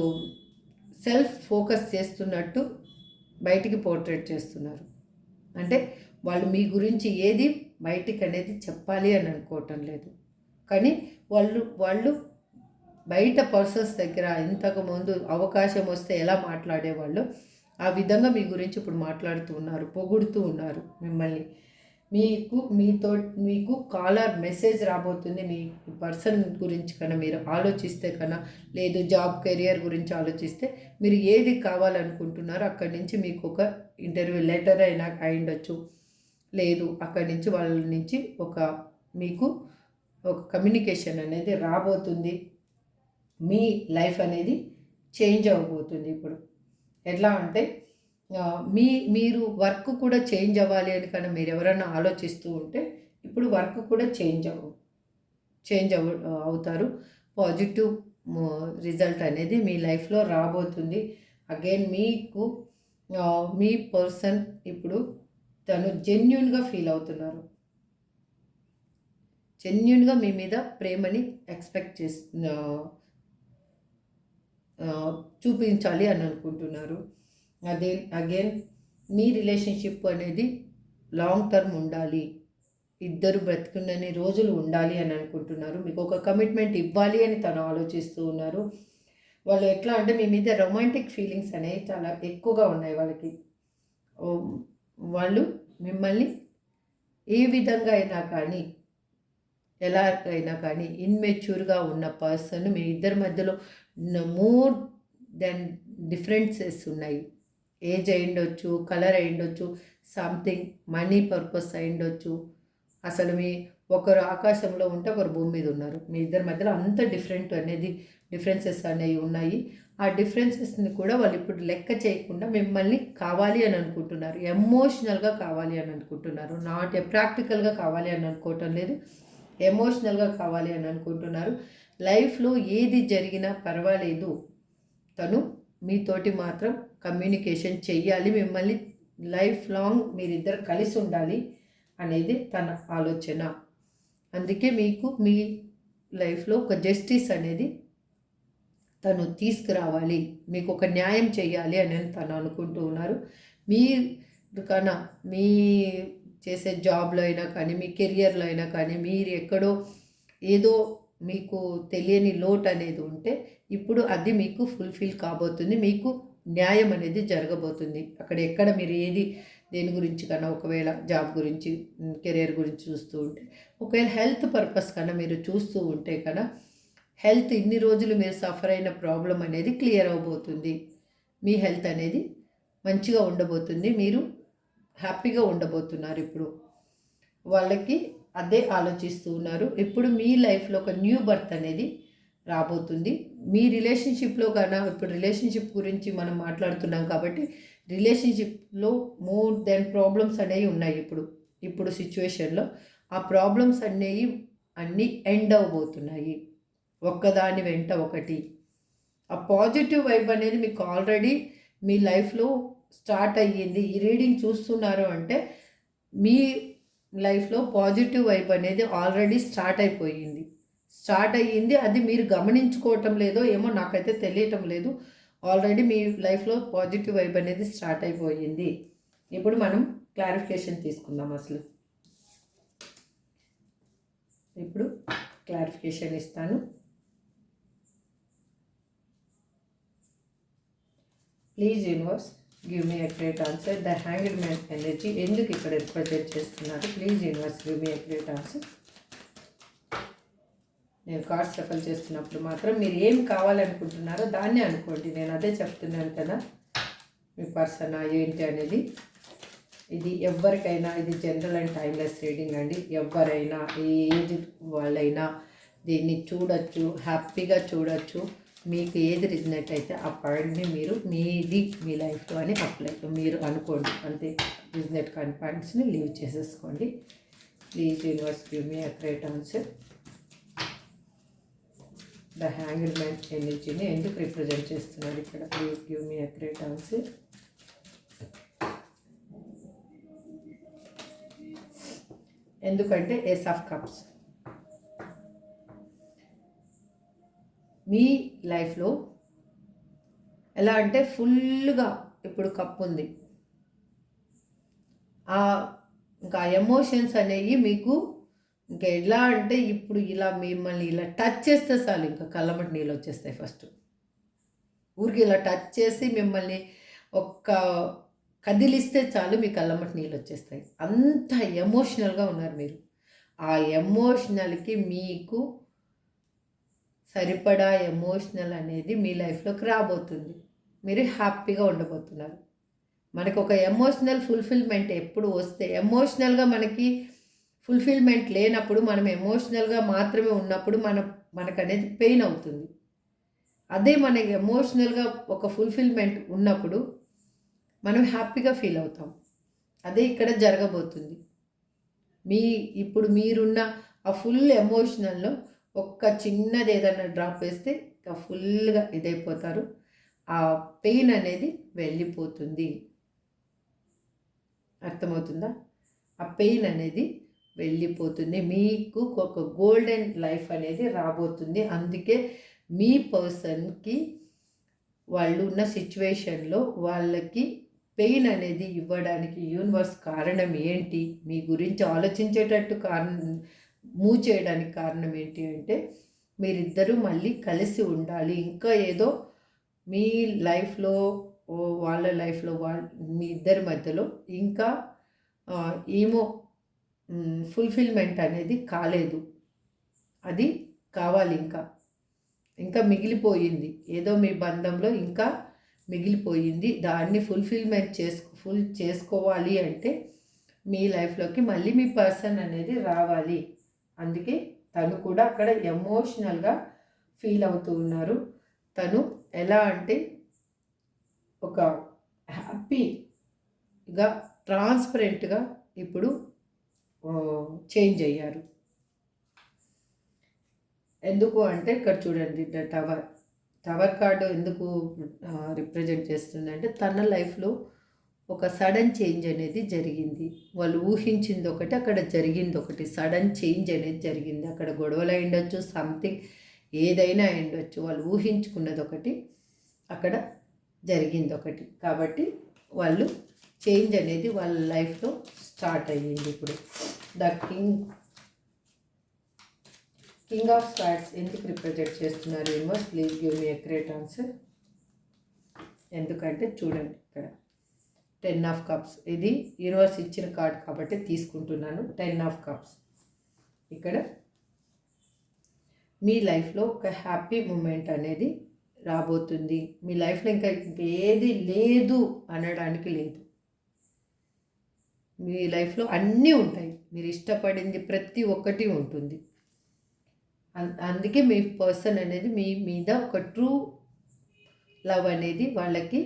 సెల్ఫ్ ఫోకస్ చేస్తున్నట్టు బయటికి పోర్ట్రేట్ చేస్తున్నారు. అంటే వాళ్ళు మీ గురించి ఏది బయటికి అనేది చెప్పాలి అని అనుకోవటం లేదు. కానీ వాళ్ళు బయట పర్సన్స్ దగ్గర ఇంతకుముందు అవకాశం వస్తే ఎలా మాట్లాడేవాళ్ళు ఆ విధంగా మీ గురించి ఇప్పుడు మాట్లాడుతూ ఉన్నారు, పొగుడుతూ ఉన్నారు మిమ్మల్ని. మీకు కాలర్ మెసేజ్ రాబోతుంది. మీ పర్సన్ గురించి కన్నా మీరు ఆలోచిస్తే కన్నా, లేదు జాబ్ కెరియర్ గురించి ఆలోచిస్తే, మీరు ఏది కావాలనుకుంటున్నారో అక్కడి నుంచి మీకు ఒక ఇంటర్వ్యూ లెటర్ అయినా అయ్యుండొచ్చు. లేదు అక్కడి నుంచి వాళ్ళ నుంచి మీకు ఒక కమ్యూనికేషన్ అనేది రాబోతుంది. మీ లైఫ్ అనేది చేంజ్ అవ్వబోతుంది ఇప్పుడు. ఎట్లా అంటే, మీరు వర్క్ కూడా చేంజ్ అవ్వాలి అని కానీ మీరు ఎవరైనా ఆలోచిస్తూ ఉంటే ఇప్పుడు వర్క్ కూడా చేంజ్ అవుతారు. పాజిటివ్ రిజల్ట్ అనేది మీ లైఫ్లో రాబోతుంది. అగైన్ మీ పర్సన్ ఇప్పుడు తను జెన్యూన్గా ఫీల్ అవుతున్నారు. జెన్యూన్గా మీ మీద ప్రేమని ఎక్స్పెక్ట్ చూపించాలి అని అనుకుంటున్నారు. అగైన్ మీ రిలేషన్షిప్ అనేది లాంగ్ టర్మ్ ఉండాలి, ఇద్దరు బ్రతుకున్నన్ని రోజులు ఉండాలి అని అనుకుంటున్నారు. మీకు ఒక కమిట్మెంట్ ఇవ్వాలి అని తను ఆలోచిస్తూ ఉన్నారు. వాళ్ళు ఎట్లా అంటే మీ మీద రొమాంటిక్ ఫీలింగ్స్ అనేవి చాలా ఎక్కువగా ఉన్నాయి వాళ్ళకి. వాళ్ళు మిమ్మల్ని ఏ విధంగా అయినా కానీ, ఎలా అయినా కానీ, ఇన్మెచ్యూర్గా ఉన్న పర్సన్ మీ ఇద్దరి మధ్యలో మోర్ దెన్ డిఫరెన్సెస్ ఉన్నాయి. ఏజ్ అయ్యుండొచ్చు, కలర్ అయ్యుండొచ్చు, సంథింగ్ మనీ పర్పస్ అయ్యుండొచ్చు. అసలు ఒకరు ఆకాశంలో ఉంటే ఒకరు భూమి మీద ఉన్నారు. మీ ఇద్దరి మధ్యలో అంత డిఫరెన్సెస్ అనేవి ఉన్నాయి. ఆ డిఫరెన్సెస్ని కూడా వాళ్ళు ఇప్పుడు లెక్క చేయకుండా మిమ్మల్ని కావాలి అని అనుకుంటున్నారు. ఎమోషనల్గా కావాలి అని అనుకుంటున్నారు. నాట్ ప్రాక్టికల్గా కావాలి అని అనుకోవటం లేదు, ఎమోషనల్గా కావాలి అని అనుకుంటున్నారు. లైఫ్లో ఏది జరిగినా పర్వాలేదు, తను మీతోటి మాత్రం కమ్యూనికేషన్ చెయ్యాలి, మిమ్మల్ని లైఫ్ లాంగ్ మీరిద్దరు కలిసి ఉండాలి అనేది తన ఆలోచన. అందుకే మీ లైఫ్లో ఒక జస్టిస్ అనేది తను తీసుకురావాలి, మీకు ఒక న్యాయం చేయాలి అని తను అనుకుంటూ ఉన్నారు. మీరు కన్నా మీ చేసే జాబ్లో అయినా కానీ, మీ కెరియర్లో అయినా కానీ, మీరు ఎక్కడో ఏదో మీకు తెలియని లోటు అనేది ఉంటే ఇప్పుడు అది మీకు ఫుల్ఫిల్ కాబోతుంది. మీకు న్యాయం అనేది జరగబోతుంది. ఎక్కడ మీరు దేని గురించి కన్నా, ఒకవేళ జాబ్ గురించి, కెరియర్ గురించి చూస్తూ ఉంటే, ఒకవేళ హెల్త్ పర్పస్ కన్నా మీరు చూస్తూ ఉంటే కన్నా, హెల్త్ ఇన్ని రోజులు మీరు సఫర్ అయిన ప్రాబ్లం అనేది క్లియర్ అవబోతుంది. మీ హెల్త్ అనేది మంచిగా ఉండబోతుంది. మీరు హ్యాపీగా ఉండబోతున్నారు. ఇప్పుడు వాళ్ళకి అదే ఆలోచిస్తూ ఉన్నారు. ఇప్పుడు మీ లైఫ్లో ఒక న్యూ బర్త్ అనేది రాబోతుంది. మీ రిలేషన్షిప్లో కన్నా, ఇప్పుడు రిలేషన్షిప్ గురించి మనం మాట్లాడుతున్నాం కాబట్టి, రిలేషన్షిప్లో మోర్ దెన్ ప్రాబ్లమ్స్ అనేవి ఉన్నాయి ఇప్పుడు సిచ్యువేషన్లో. ఆ ప్రాబ్లమ్స్ అనేవి అన్నీ ఎండ్ అవ్వబోతున్నాయి ఒక్కదాని వెంట ఒకటి. ఆ పాజిటివ్ వైబ్ అనేది మీకు ఆల్రెడీ మీ లైఫ్లో స్టార్ట్ అయ్యింది. ఈ రీడింగ్ చూస్తున్నారు అంటే మీ లైఫ్లో పాజిటివ్ వైబ్ అనేది ఆల్రెడీ స్టార్ట్ అయ్యింది. అది మీరు గమనించుకోవటం లేదో ఏమో, నాకైతే తెలియటం లేదు. ఆల్రెడీ మీ లైఫ్లో పాజిటివ్ వైబ్ అనేది స్టార్ట్ అయిపోయింది. ఇప్పుడు మనం క్లారిఫికేషన్ తీసుకుందాం. ఇప్పుడు క్లారిఫికేషన్ ఇస్తాను. Please universe give me accurate answer. The hanged man energy ఎందుకు ఇక్కడ రిప్రజెంట్ చేస్తున్నారు? Please universe give me accurate answer. నేను కార్డ్స్ షఫల్ చేస్తున్నప్పుడు మాత్రం మీరు ఏం కావాలనుకుంటున్నారో దాన్నే అనుకోండి. నేను అదే చెప్తున్నాను కదా, మీ పర్సన్ ఏంటి అనేది. ఇది ఎవరికైనా, ఇది జనరల్ అండ్ టైమ్లెస్ రీడింగ్ అండి. ఎవరైనా, ఏ ఏజ్ వాళ్ళైనా దీన్ని చూడొచ్చు, హ్యాపీగా చూడొచ్చు. మీకు ఏది రిజనేట్ అయితే ఆ పాయింట్ని మీరు మీది మీ లైఫ్లో అని అప్లై మీరు అనుకోండి. అంతే, రిజనేట్ కాని పాయింట్స్ని లీవ్ చేసేసుకోండి. Please universe give me accurate answer. The hanged man ఎనర్జీని ఎందుకు రిప్రజెంట్ చేస్తున్నారు ఇక్కడ? Please give me accurate answer. ఎందుకంటే ఏస్ ఆఫ్ కప్స్ మీ లైఫ్లో ఎలా అంటే ఫుల్గా ఇప్పుడు కప్ ఉంది. ఇంకా ఎమోషన్స్ అనేవి మీకు ఇంకా ఎలా అంటే ఇప్పుడు ఇలా మిమ్మల్ని ఇలా టచ్ చేస్తే చాలు ఇంకా కళ్ళమటి నీళ్ళు వచ్చేస్తాయి. ఫస్ట్ ఊరికి ఇలా టచ్ చేసి మిమ్మల్ని ఒక్క కదిలిస్తే చాలు మీ కళ్ళమటి నీళ్ళు వచ్చేస్తాయి. అంత ఎమోషనల్గా ఉన్నారు మీరు. ఆ ఎమోషనల్కి మీకు సరిపడా ఎమోషనల్ అనేది మీ లైఫ్లోకి రాబోతుంది. మీరు హ్యాపీగా ఉండబోతున్నారు. మనకు ఒక ఎమోషనల్ ఫుల్ఫిల్మెంట్ ఎప్పుడు వస్తే, ఎమోషనల్గా మనకి ఫుల్ఫిల్మెంట్ లేనప్పుడు, మనం ఎమోషనల్గా మాత్రమే ఉన్నప్పుడు మనకు అనేది పెయిన్ అవుతుంది. అదే మనకి ఎమోషనల్గా ఒక ఫుల్ఫిల్మెంట్ ఉన్నప్పుడు మనం హ్యాపీగా ఫీల్ అవుతాం. అదే ఇక్కడ జరగబోతుంది. ఇప్పుడు మీరున్న ఆ ఫుల్ ఎమోషనల్లో ఒక్క చిన్నది ఏదైనా డ్రాప్ వేస్తే ఇంకా ఫుల్గా ఇదైపోతారు. ఆ పెయిన్ అనేది వెళ్ళిపోతుంది. అర్థమవుతుందా? ఆ పెయిన్ అనేది వెళ్ళిపోతుంది. మీకు ఒక గోల్డెన్ లైఫ్ అనేది రాబోతుంది. అందుకే మీ పర్సన్కి వాళ్ళు ఉన్న సిచ్యువేషన్లో వాళ్ళకి పెయిన్ అనేది ఇవ్వడానికి యూనివర్స్ కారణం ఏంటి, మీ గురించి ఆలోచించేటట్టు మూవ్ చేయడానికి కారణం ఏంటి అంటే మీరిద్దరూ మళ్ళీ కలిసి ఉండాలి. ఇంకా ఏదో మీ లైఫ్లో వాళ్ళ లైఫ్లో మీ ఇద్దరి మధ్యలో ఇంకా ఏమో ఫుల్ఫిల్మెంట్ అనేది కాలేదు. అది కావాలి. ఇంకా మిగిలిపోయింది. ఏదో మీ బంధంలో ఇంకా మిగిలిపోయింది. దాన్ని ఫుల్ చేసుకోవాలి అంటే మీ లైఫ్లోకి మళ్ళీ మీ పర్సన్ అనేది రావాలి. అందుకే తను కూడా అక్కడ ఎమోషనల్గా ఫీల్ అవుతూ ఉన్నారు. తను ఎలా అంటే ఒక హ్యాపీగా ట్రాన్స్పరెంట్గా ఇప్పుడు చేంజ్ అయ్యారు. ఎందుకు అంటే ఇక్కడ చూడండి, టవర్ కార్డు ఎందుకు రిప్రజెంట్ చేస్తుంది అంటే తన లైఫ్లో ఒక సడన్ చేంజ్ అనేది జరిగింది. వాళ్ళు ఊహించింది ఒకటి, అక్కడ జరిగింది ఒకటి. సడన్ చేంజ్ అనేది జరిగింది. అక్కడ గొడవలు అయి ఉండొచ్చు, సంథింగ్ ఏదైనా అయి ఉండొచ్చు. వాళ్ళు ఊహించుకున్నది ఒకటి, అక్కడ జరిగింది ఒకటి. కాబట్టి వాళ్ళు చేంజ్ అనేది వాళ్ళ లైఫ్లో స్టార్ట్ అయ్యింది. ఇప్పుడు ద కింగ్ ఆఫ్ స్వార్డ్స్ ఎందుకు రిప్రజెంట్ చేస్తున్నారు universe? Please give me accurate answer. ఎందుకంటే చూడండి ఇక్కడ 10 ఆఫ్ కప్స్, ఇది యూనివర్స్ ఇచ్చిన కార్డ్ కాబట్టి తీసుకుంటున్నాను. 10 ఆఫ్ కప్స్ ఇక్కడ మీ లైఫ్లో ఒక హ్యాపీ మూమెంట్ అనేది రాబోతుంది. మీ లైఫ్లో ఇంకేది లేదు అనడానికి లేదు. మీ లైఫ్లో అన్నీ ఉంటాయి. మీరు ఇష్టపడింది ప్రతి ఒక్కటి ఉంటుంది. అందుకే మీ పర్సన్ అనేది మీ మీద ఒక ట్రూ లవ్ అనేది వాళ్ళకి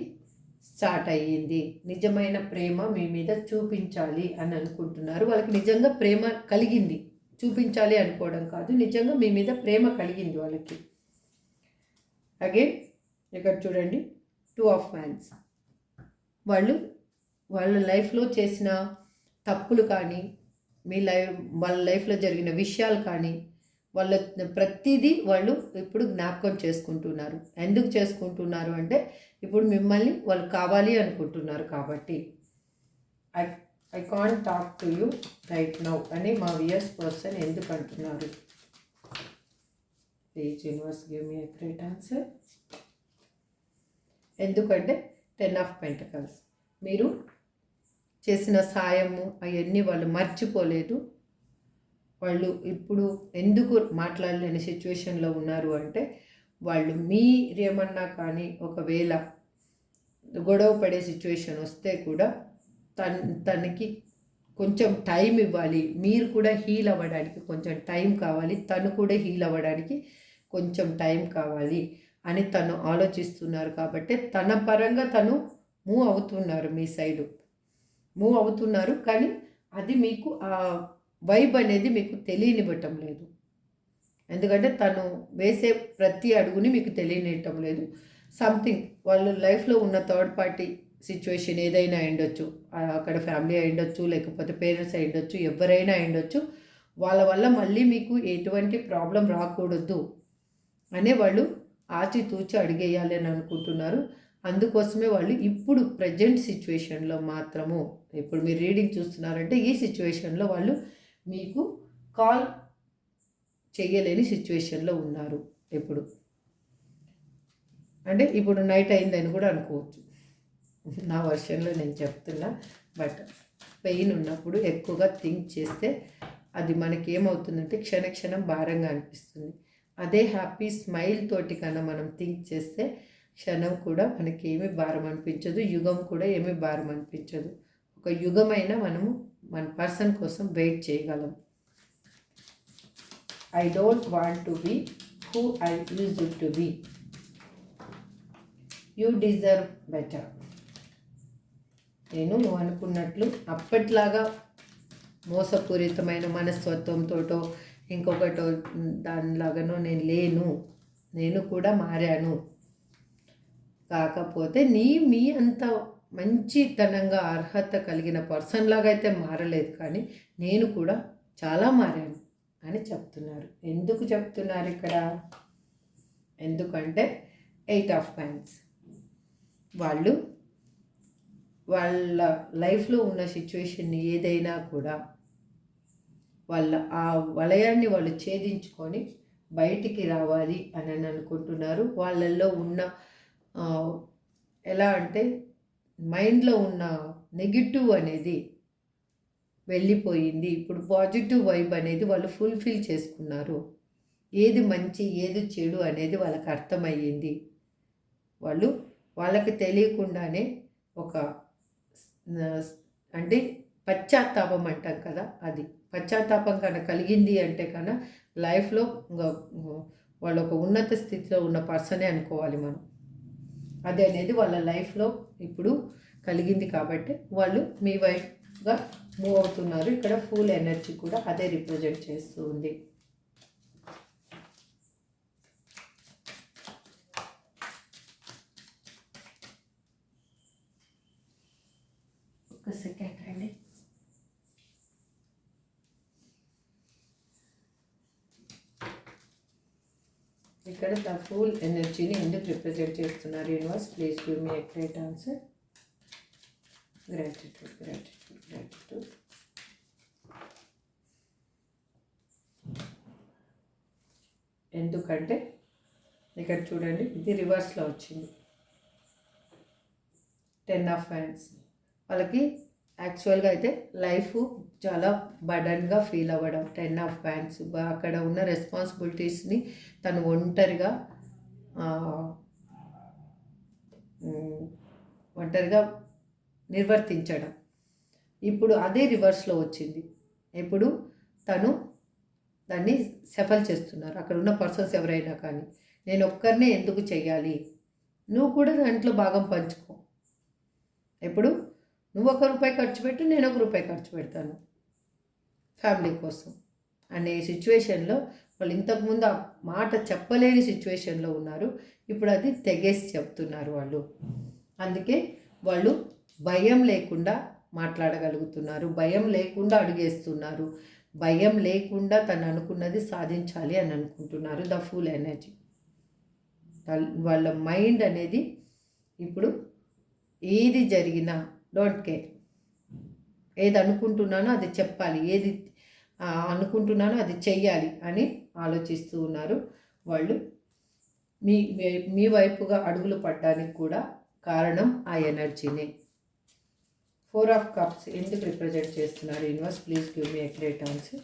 స్టార్ట్ అయ్యింది. నిజమైన ప్రేమ మీ మీద చూపించాలి అని అనుకుంటున్నారు. వాళ్ళకి నిజంగా ప్రేమ కలిగింది. చూపించాలి అనుకోవడం కాదు, నిజంగా మీ మీద ప్రేమ కలిగింది వాళ్ళకి. అగైన్ ఇక్కడ చూడండి, 2 ఆఫ్ వ్యాండ్స్. వాళ్ళు వాళ్ళ లైఫ్లో చేసిన తప్పులు కానీ, వాళ్ళ లైఫ్లో జరిగిన విషయాలు కానీ, వాళ్ళ ప్రతిదీ వాళ్ళు ఇప్పుడు జ్ఞాపకం చేసుకుంటున్నారు. ఎందుకు చేసుకుంటున్నారు అంటే ఇప్పుడు మిమ్మల్ని వాళ్ళు కావాలి అనుకుంటున్నారు కాబట్టి. I can't talk to you right now అని మా వియర్స్ పర్సన్ ఎందుకు అంటున్నారు? Please universe give me a great answer. ఎందుకంటే 10 ఆఫ్ పెంటకల్స్. మీరు చేసిన సాయము అవన్నీ వాళ్ళు మర్చిపోలేదు. వాళ్ళు ఇప్పుడు ఎందుకు మాట్లాడలేని సిచ్యువేషన్లో ఉన్నారు అంటే వాళ్ళు మీరేమన్నా కానీ ఒకవేళ గొడవ పడే సిచ్యువేషన్ వస్తే కూడా తనకి కొంచెం టైం ఇవ్వాలి. మీరు కూడా హీల్ అవ్వడానికి కొంచెం టైం కావాలి, తను కూడా హీల్ అవ్వడానికి కొంచెం టైం కావాలి అని తను ఆలోచిస్తున్నారు. కాబట్టి తన పరంగా తను మూవ్ అవుతున్నారు, మీ సైడు మూవ్ అవుతున్నారు. కానీ అది మీకు ఆ వైబ్ అనేది మీకు తెలియనివ్వటం లేదు. ఎందుకంటే తను వేసే ప్రతి అడుగుని మీకు తెలియనివ్వటం లేదు. సంథింగ్ వాళ్ళ లైఫ్లో ఉన్న థర్డ్ పార్టీ సిచ్యువేషన్ ఏదైనా అయ్యుండొచ్చు. అక్కడ ఫ్యామిలీ అయ్యుండొచ్చు, లేకపోతే పేరెంట్స్ అయ్యుండొచ్చు, ఎవరైనా అయ్యుండొచ్చు. వాళ్ళ వల్ల మళ్ళీ మీకు ఎటువంటి ప్రాబ్లం రాకూడదు అనే వాళ్ళు ఆచితూచి అడిగేయాలి అని అనుకుంటున్నారు. అందుకోసమే వాళ్ళు ఇప్పుడు ప్రజెంట్ సిచ్యువేషన్లో మాత్రము, ఇప్పుడు మీరు రీడింగ్ చూస్తున్నారంటే ఈ సిచ్యువేషన్లో వాళ్ళు మీకు కాల్ చేయలేని సిచ్యువేషన్లో ఉన్నారు. ఇప్పుడు అంటే ఇప్పుడు నైట్ అయిందని కూడా అనుకోవచ్చు, నా వర్షన్లో నేను చెప్తున్నా. బట్ పెయిన్ ఉన్నప్పుడు ఎక్కువగా థింక్ చేస్తే అది మనకి ఏమవుతుందంటే క్షణక్షణం భారంగా అనిపిస్తుంది. అదే హ్యాపీ స్మైల్ తోటి కన్నా మనం థింక్ చేస్తే క్షణం కూడా మనకి ఏమీ భారం అనిపించదు, యుగం కూడా ఏమీ భారం అనిపించదు. ఒక యుగమైనా మనము మన పర్సన్ కోసం వెయిట్ చేయగలం. I don't want to be who I used to be. You deserve better. నువ్వు అనుకున్నట్లు అప్పట్లాగా మోసపూరితమైన మనస్తత్వంతో ఇంకొకటో దానిలాగానో నేను లేను. నేను కూడా మారాను. కాకపోతే మీ అంత మంచితనంగా అర్హత కలిగిన పర్సన్ లాగా అయితే మారలేదు, కానీ నేను కూడా చాలా మారాను అని చెప్తున్నారు. ఎందుకు చెప్తున్నారు ఇక్కడ? ఎందుకంటే 8 ఆఫ్ వ్యాండ్స్. వాళ్ళ లైఫ్లో ఉన్న సిచ్యువేషన్ ఏదైనా కూడా వాళ్ళ ఆ వలయాన్ని వాళ్ళు ఛేదించుకొని బయటికి రావాలి అని అనుకుంటున్నారు. వాళ్ళల్లో ఉన్న ఎలా అంటే మైండ్లో ఉన్న నెగిటివ్ అనేది వెళ్ళిపోయింది. ఇప్పుడు పాజిటివ్ వైబ్ అనేది వాళ్ళు ఫుల్ఫిల్ చేసుకున్నారు. ఏది మంచి ఏది చెడు అనేది వాళ్ళకి అర్థమయ్యింది. వాళ్ళకి తెలియకుండానే ఒక అంటే పశ్చాత్తాపం అంటాం కదా, అది పశ్చాత్తాపం కన్నా కలిగింది అంటే కన్నా లైఫ్లో వాళ్ళు ఒక ఉన్నత స్థితిలో ఉన్న పర్సనే అనుకోవాలి మనం. అది అనేది వాళ్ళ లైఫ్లో ఇప్పుడు కలిగింది కాబట్టి వాళ్ళు మీ వైఫ్గా మూవ్ అవుతున్నారు. ఇక్కడ ఫుల్ ఎనర్జీ కూడా అదే రిప్రజెంట్ చేస్తూ ఉంది. ఒక సెకండ్ అండి. ఇక్కడ ద ఫుల్ ఎనర్జీని ఎందుకు రిప్రజెంట్ చేస్తున్నారు universe? Please give me a great answer. Gratitude, gratitude, gratitude. ఎందుకంటే ఇక్కడ చూడండి, ఇది రివర్స్లో వచ్చింది. 10 ఆఫ్ వ్యాండ్స్. వాళ్ళకి యాక్చువల్గా అయితే లైఫ్ చాలా బర్డన్గా ఫీల్ అవ్వడం. 10 ఆఫ్ వ్యాండ్స్. అక్కడ ఉన్న రెస్పాన్సిబిలిటీస్ని తను ఒంటరిగా నిర్వర్తించడం. ఇప్పుడు అదే రివర్స్లో వచ్చింది. ఇప్పుడు తను దాన్ని సఫల్ చేస్తున్నారు. అక్కడ ఉన్న పర్సన్స్ ఎవరైనా కానీ, నేను ఒక్కరినే ఎందుకు చెయ్యాలి, నువ్వు కూడా దాంట్లో భాగం పంచుకో, ఎప్పుడు నువ్వు ₹1 ఖర్చు పెట్టు, నేను ₹1 ఖర్చు పెడతాను ఫ్యామిలీ కోసం అనే సిచ్యువేషన్లో వాళ్ళు ఇంతకుముందు ఆ మాట చెప్పలేని సిచ్యువేషన్లో ఉన్నారు. ఇప్పుడు అది తెగేసి చెప్తున్నారు వాళ్ళు. అందుకే వాళ్ళు భయం లేకుండా మాట్లాడగలుగుతున్నారు, భయం లేకుండా అడుగేస్తున్నారు, భయం లేకుండా తను అనుకున్నది సాధించాలి అని అనుకుంటున్నారు. ద ఫుల్ ఎనర్జీ వాళ్ళ మైండ్ అనేది ఇప్పుడు ఏది జరిగినా డోంట్ కేర్, ఏది అనుకుంటున్నానో అది చెప్పాలి, ఏది అనుకుంటున్నానో అది చెయ్యాలి అని ఆలోచిస్తూ ఉన్నారు వాళ్ళు. మీ మీ వైపుగా అడుగులు పడడానికి కూడా కారణం ఆ ఎనర్జీనే. 4 ఆఫ్ కప్స్ ఎందుకు రిప్రజెంట్ చేస్తున్నారు universe? Please give me accurate answer.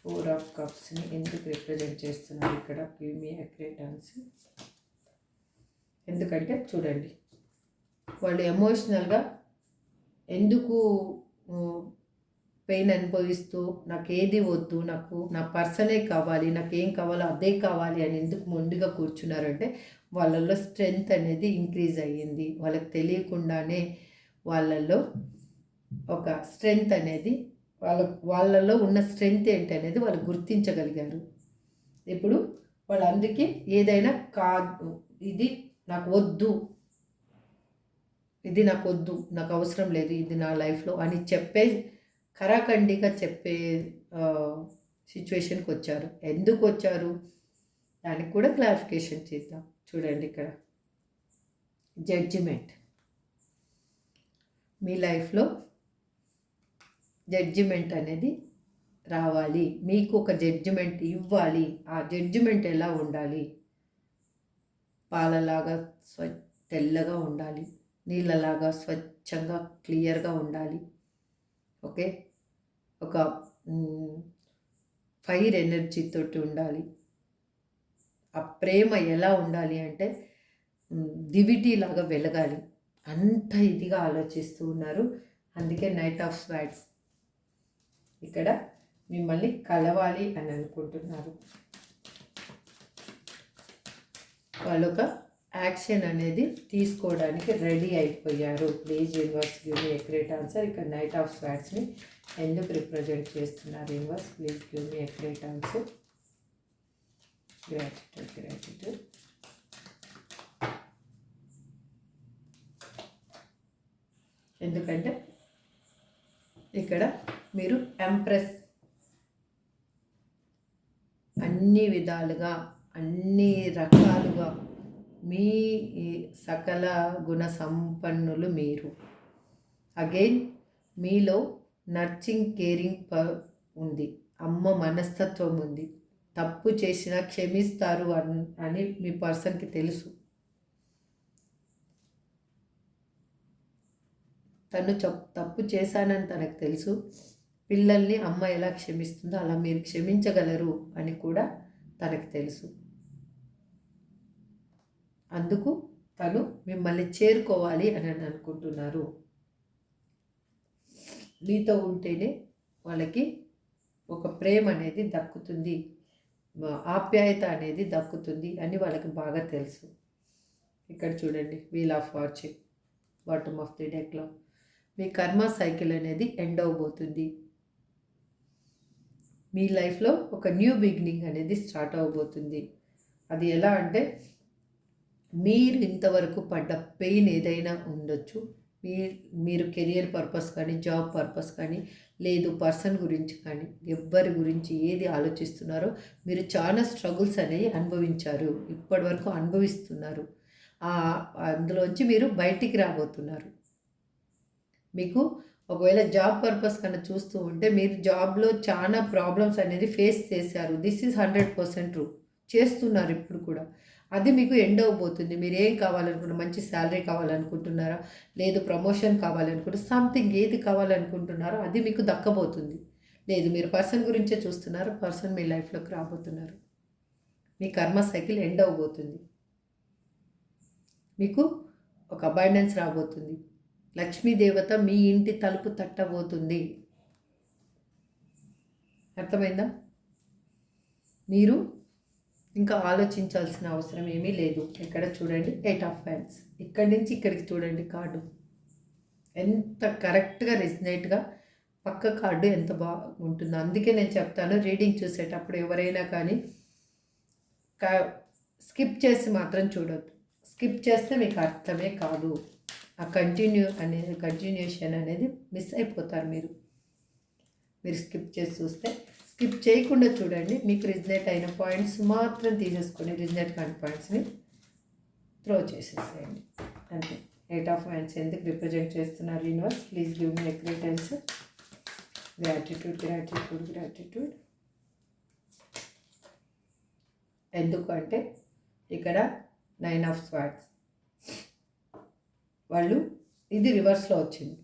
4 of కప్స్ని ఎందుకు రిప్రజెంట్ చేస్తున్నారు ఇక్కడ? Give me accurate answer. ఎందుకంటే చూడండి, వాళ్ళు ఎమోషనల్గా ఎందుకు పెయిన్ అనుభవిస్తూ నాకు ఏది వద్దు, నాకు నా పర్సనే కావాలి, నాకేం కావాలో అదే కావాలి అని ఎందుకు మొండిగా కూర్చున్నారంటే వాళ్ళల్లో స్ట్రెంగ్త్ అనేది ఇంక్రీజ్ అయ్యింది. వాళ్ళకి తెలియకుండానే వాళ్ళల్లో ఒక స్ట్రెంగ్త్ అనేది వాళ్ళల్లో ఉన్న స్ట్రెంగ్త్ ఏంటి అనేది వాళ్ళు గుర్తించగలిగారు. ఇప్పుడు వాళ్ళు అందుకే ఏదైనా కాదు, ఇది నాకు వద్దు, ఇది నాకు వద్దు, నాకు అవసరం లేదు ఇది నా లైఫ్లో అని ఖరాఖండిగా చెప్పే సిచ్యువేషన్కి వచ్చారు. ఎందుకు వచ్చారు దానికి కూడా క్లారిఫికేషన్ చేద్దాం. చూడండి ఇక్కడ జడ్జిమెంట్, మీ లైఫ్లో జడ్జిమెంట్ అనేది రావాలి, మీకు ఒక జడ్జిమెంట్ ఇవ్వాలి. ఆ జడ్జిమెంట్ ఎలా ఉండాలి? పాలలాగా తెల్లగా ఉండాలి, నీళ్ళలాగా స్వచ్ఛంగా క్లియర్గా ఉండాలి. ఓకే, ఒక ఫైర్ ఎనర్జీతోటి ఉండాలి. ఆ ప్రేమ ఎలా ఉండాలి అంటే దివిటీ లాగా వెలగాలి. అంత ఇదిగా ఆలోచిస్తూ ఉన్నారు. అందుకే నైట్ ఆఫ్ స్వాట్స్ ఇక్కడ మిమ్మల్ని కలవాలి అని అనుకుంటున్నారు. వాళ్ళు ఒక యాక్షన్ అనేది తీసుకోవడానికి రెడీ అయిపోయారు. Please universe give me accurate answer. ఇక్కడ నైట్ ఆఫ్ స్వాట్స్ని ఎందుకు రిప్రజెంట్ చేస్తున్నారు universe? Please give me accurate answer. Gratitude. ఎందుకంటే ఇక్కడ మీరు ఎంప్రెస్, అన్ని విధాలుగా అన్ని రకాలుగా మీ సకల గుణ సంపన్నులు మీరు. అగైన్ మీలో నర్చింగ్ కేరింగ్ ఉంది, అమ్మ మనస్తత్వం ఉంది. తప్పు చేసినా క్షమిస్తారు అని మీ పర్సన్కి తెలుసు. తను తప్పు చేశానని తనకు తెలుసు. పిల్లల్ని అమ్మ ఎలా క్షమిస్తుందో అలా మీరు క్షమించగలరు అని కూడా తనకు తెలుసు. అందుకు తను మిమ్మల్ని చేరుకోవాలి అని అనుకుంటున్నారు. మీతో ఉంటేనే వాళ్ళకి ఒక ప్రేమ అనేది దక్కుతుంది, ఆప్యాయత అనేది దక్కుతుంది అని వాళ్ళకి బాగా తెలుసు. ఇక్కడ చూడండి, wheel of fortune bottom of the డెక్లో మీ కర్మ సైకిల్ అనేది ఎండ్ అవబోతుంది. మీ లైఫ్లో ఒక న్యూ బిగినింగ్ అనేది స్టార్ట్ అవబోతుంది. అది ఎలా అంటే మీరు ఇంతవరకు పడ్డ పెయిన్ ఏదైనా ఉండొచ్చు. మీరు కెరియర్ పర్పస్ కానీ, జాబ్ పర్పస్ కానీ, లేదు పర్సన్ గురించి కానీ, ఎవ్వరి గురించి ఏది ఆలోచిస్తున్నారో మీరు చాలా స్ట్రగుల్స్ అనేవి అనుభవించారు, ఇప్పటి వరకు అనుభవిస్తున్నారు. అందులోంచి మీరు బయటికి రాబోతున్నారు. మీకు ఒకవేళ జాబ్ పర్పస్ కన్నా చూస్తూ ఉంటే మీరు జాబ్లో చాలా ప్రాబ్లమ్స్ అనేది ఫేస్ చేశారు. This is 100% true. చేస్తున్నారు ఇప్పుడు కూడా. అది మీకు ఎండ్ అవబోతుంది. మీరు ఏం కావాలనుకుంటున్నారు? మంచి శాలరీ కావాలనుకుంటున్నారా? లేదు ప్రమోషన్ కావాలనుకుంటున్నారు? సంథింగ్ ఏది కావాలనుకుంటున్నారో అది మీకు దక్కబోతుంది. లేదు మీరు పర్సన్ గురించే చూస్తున్నారు, పర్సన్ మీ లైఫ్లోకి రాబోతున్నారు. మీ కర్మ సైకిల్ ఎండ్ అవబోతుంది. మీకు ఒక అబాండెన్స్ రాబోతుంది. లక్ష్మీదేవత మీ ఇంటి తలుపు తట్టబోతుంది. అర్థమైందా? మీరు ఇంకా ఆలోచించాల్సిన అవసరం ఏమీ లేదు. ఇక్కడ చూడండి 8 ఆఫ్ హ్యాండ్స్, ఇక్కడి నుంచి ఇక్కడికి చూడండి కార్డు ఎంత కరెక్ట్గా రిజనేట్గా పక్క కార్డు ఎంత బాగుంటుందో. అందుకే నేను చెప్తాను రీడింగ్ చూసేటప్పుడు ఎవరైనా కానీ స్కిప్ చేసి మాత్రం చూడొద్దు. స్కిప్ చేస్తే మీకు అర్థమే కాదు. ఆ కంటిన్యూషన్ అనేది మిస్ అయిపోతారు మీరు స్కిప్ చేసి చూస్తే. స్కిప్ చేయకుండా చూడండి, మీకు రిజనేట్ అయిన పాయింట్స్ మాత్రం తీసేసుకొని రిజనేట్ కాని పాయింట్స్ని త్రో చేసేసేయండి అంతే. 8 ఆఫ్ హ్యాండ్స్ ఎందుకు రిప్రజెంట్ చేస్తున్నారు universe? Please give me accurate answer. Gratitude. ఎందుకు అంటే ఇక్కడ 9 ఆఫ్ స్వార్డ్స్, వాళ్ళు ఇది రివర్స్లో వచ్చింది.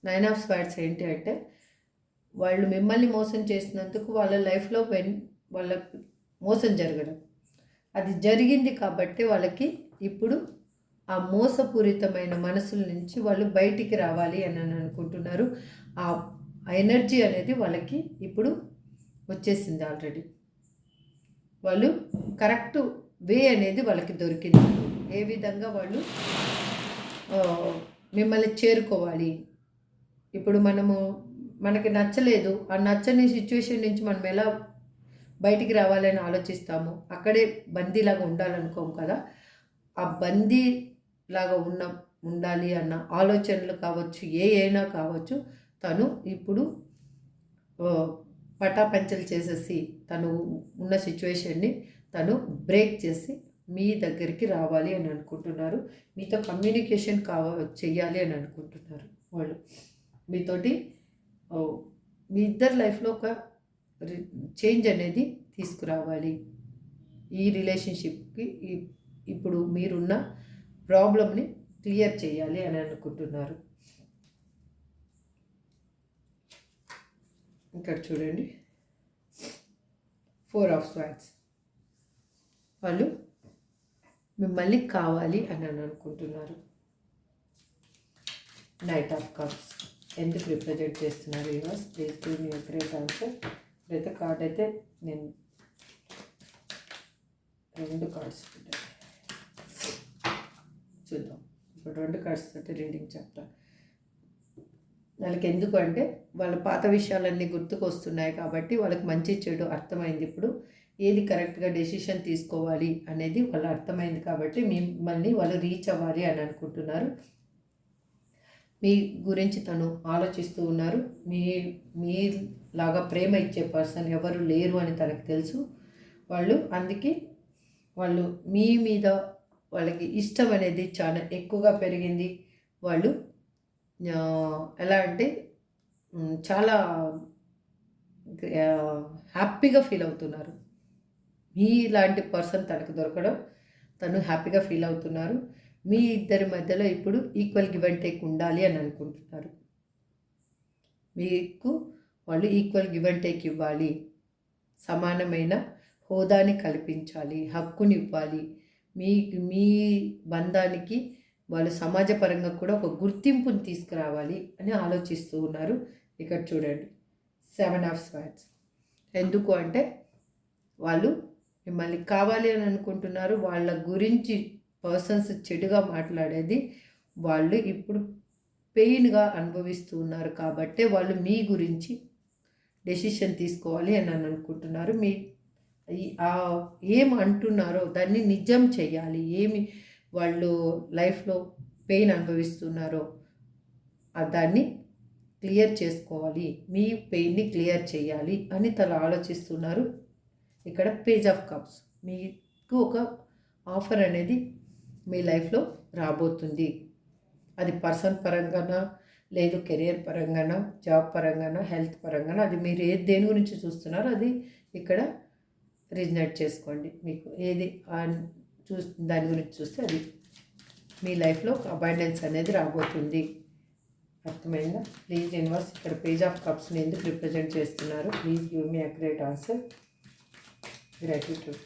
9 ఆఫ్ స్వార్డ్స్ ఏంటి అంటే వాళ్ళు మిమ్మల్ని మోసం చేసినందుకు వాళ్ళ లైఫ్లో వాళ్ళకి మోసం జరగడం అది జరిగింది కాబట్టి వాళ్ళకి ఇప్పుడు ఆ మోసపూరితమైన మనసుల నుంచి వాళ్ళు బయటికి రావాలి అని అనుకుంటున్నారు. ఆ ఎనర్జీ అనేది వాళ్ళకి ఇప్పుడు వచ్చేసింది ఆల్రెడీ. వాళ్ళు కరెక్ట్ వే అనేది వాళ్ళకి దొరికింది. ఏ విధంగా వాళ్ళు మిమ్మల్ని చేరుకోవాలి. ఇప్పుడు మనకి నచ్చలేదు, ఆ నచ్చని సిచ్యువేషన్ నుంచి మనం ఎలా బయటికి రావాలని ఆలోచిస్తాము. అక్కడే బందీలాగా ఉండాలనుకోము కదా. ఆ బందీలాగా ఉండాలి అన్న ఆలోచనలు కావచ్చు, అయినా కావచ్చు, తను ఇప్పుడు పటాపంచలు చేసేసి తను ఉన్న సిచ్యువేషన్ని తను బ్రేక్ చేసి మీ దగ్గరికి రావాలి అని అనుకుంటున్నారు. మీతో కమ్యూనికేషన్ చెయ్యాలి అని అనుకుంటున్నారు. వాళ్ళు మీతోటి మీ ఇద్దరు లైఫ్లో ఒక చేంజ్ అనేది తీసుకురావాలి. ఈ రిలేషన్షిప్కి ఇప్పుడు మీరున్న ప్రాబ్లమ్ని క్లియర్ చేయాలి అని అనుకుంటున్నారు. ఇక్కడ చూడండి 4 ఆఫ్ స్వార్డ్స్, వాళ్ళు మిమ్మల్ని కావాలి అని అనుకుంటున్నారు. నైట్ ఆఫ్ కప్స్ ఎందుకు రిప్రజెంట్ చేస్తున్నారు universe? Please give me great answer. ఇప్పుడైతే కార్డ్ అయితే నేను 2 కార్డ్స్ చూద్దాం. ఇప్పుడు 2 కార్డ్స్ తోటి రీడింగ్ చెప్తాను. వాళ్ళకి ఎందుకు అంటే వాళ్ళ పాత విషయాలన్నీ గుర్తుకు వస్తున్నాయి కాబట్టి వాళ్ళకి మంచి చెడు అర్థమైంది. ఇప్పుడు ఏది కరెక్ట్గా డెసిషన్ తీసుకోవాలి అనేది వాళ్ళు అర్థమైంది కాబట్టి మిమ్మల్ని వాళ్ళు రీచ్ అవ్వాలి అని అనుకుంటున్నారు. మీ గురించి తను ఆలోచిస్తూ ఉన్నారు. మీలాగా ప్రేమ ఇచ్చే పర్సన్ ఎవరు లేరు అని తనకు తెలుసు. అందుకే వాళ్ళు మీ మీద వాళ్ళకి ఇష్టం అనేది చాలా ఎక్కువగా పెరిగింది. వాళ్ళు ఎలా అంటే చాలా హ్యాపీగా ఫీల్ అవుతున్నారు. మీలాంటి పర్సన్ తనకు దొరకడం తను హ్యాపీగా ఫీల్ అవుతున్నారు. మీ ఇద్దరి మధ్యలో ఇప్పుడు ఈక్వల్ గివ్ అండ్ టేక్ ఉండాలి అని అనుకుంటున్నారు. మీకు వాళ్ళు ఈక్వల్ గివ్ అండ్ టేక్ ఇవ్వాలి, సమానమైన హోదాని కల్పించాలి, హక్కునివ్వాలి. మీ బంధానికి వాళ్ళు సమాజపరంగా కూడా ఒక గుర్తింపుని తీసుకురావాలి అని ఆలోచిస్తూ ఉన్నారు. ఇక్కడ చూడండి 7 ఆఫ్ స్వార్డ్స్, ఎందుకు అంటే వాళ్ళు మిమ్మల్ని కావాలి అని అనుకుంటున్నారు. వాళ్ళ గురించి పర్సన్స్ చెడుగా మాట్లాడేది వాళ్ళు ఇప్పుడు పెయిన్గా అనుభవిస్తూ ఉన్నారు కాబట్టి వాళ్ళు మీ గురించి డెసిషన్ తీసుకోవాలి అని అనుకుంటున్నారు. ఏం అంటున్నారో దాన్ని నిజం చేయాలి. ఏమి వాళ్ళు లైఫ్లో పెయిన్ అనుభవిస్తున్నారో దాన్ని క్లియర్ చేసుకోవాలి, మీ పెయిన్ని క్లియర్ చేయాలి అని తను ఆలోచిస్తున్నారు. ఇక్కడ పేజ్ ఆఫ్ కప్స్, మీకు ఒక ఆఫర్ అనేది మీ లైఫ్లో రాబోతుంది. అది పర్సన్ పరంగానా, లేదు కెరియర్ పరంగానా, జాబ్ పరంగానా, హెల్త్ పరంగానా, అది మీరు దేని గురించి చూస్తున్నారో అది ఇక్కడ రిజనేట్ చేసుకోండి. మీకు ఏది దాని గురించి చూస్తే అది మీ లైఫ్లో అబాండెన్స్ అనేది రాబోతుంది. అర్థమైందా? ప్లీజ్ యూనివర్స్ ఇక్కడ పేజ్ ఆఫ్ కప్స్ని ఎందుకు రిప్రజెంట్ చేస్తున్నారు? Please give me accurate answer. Gratitude.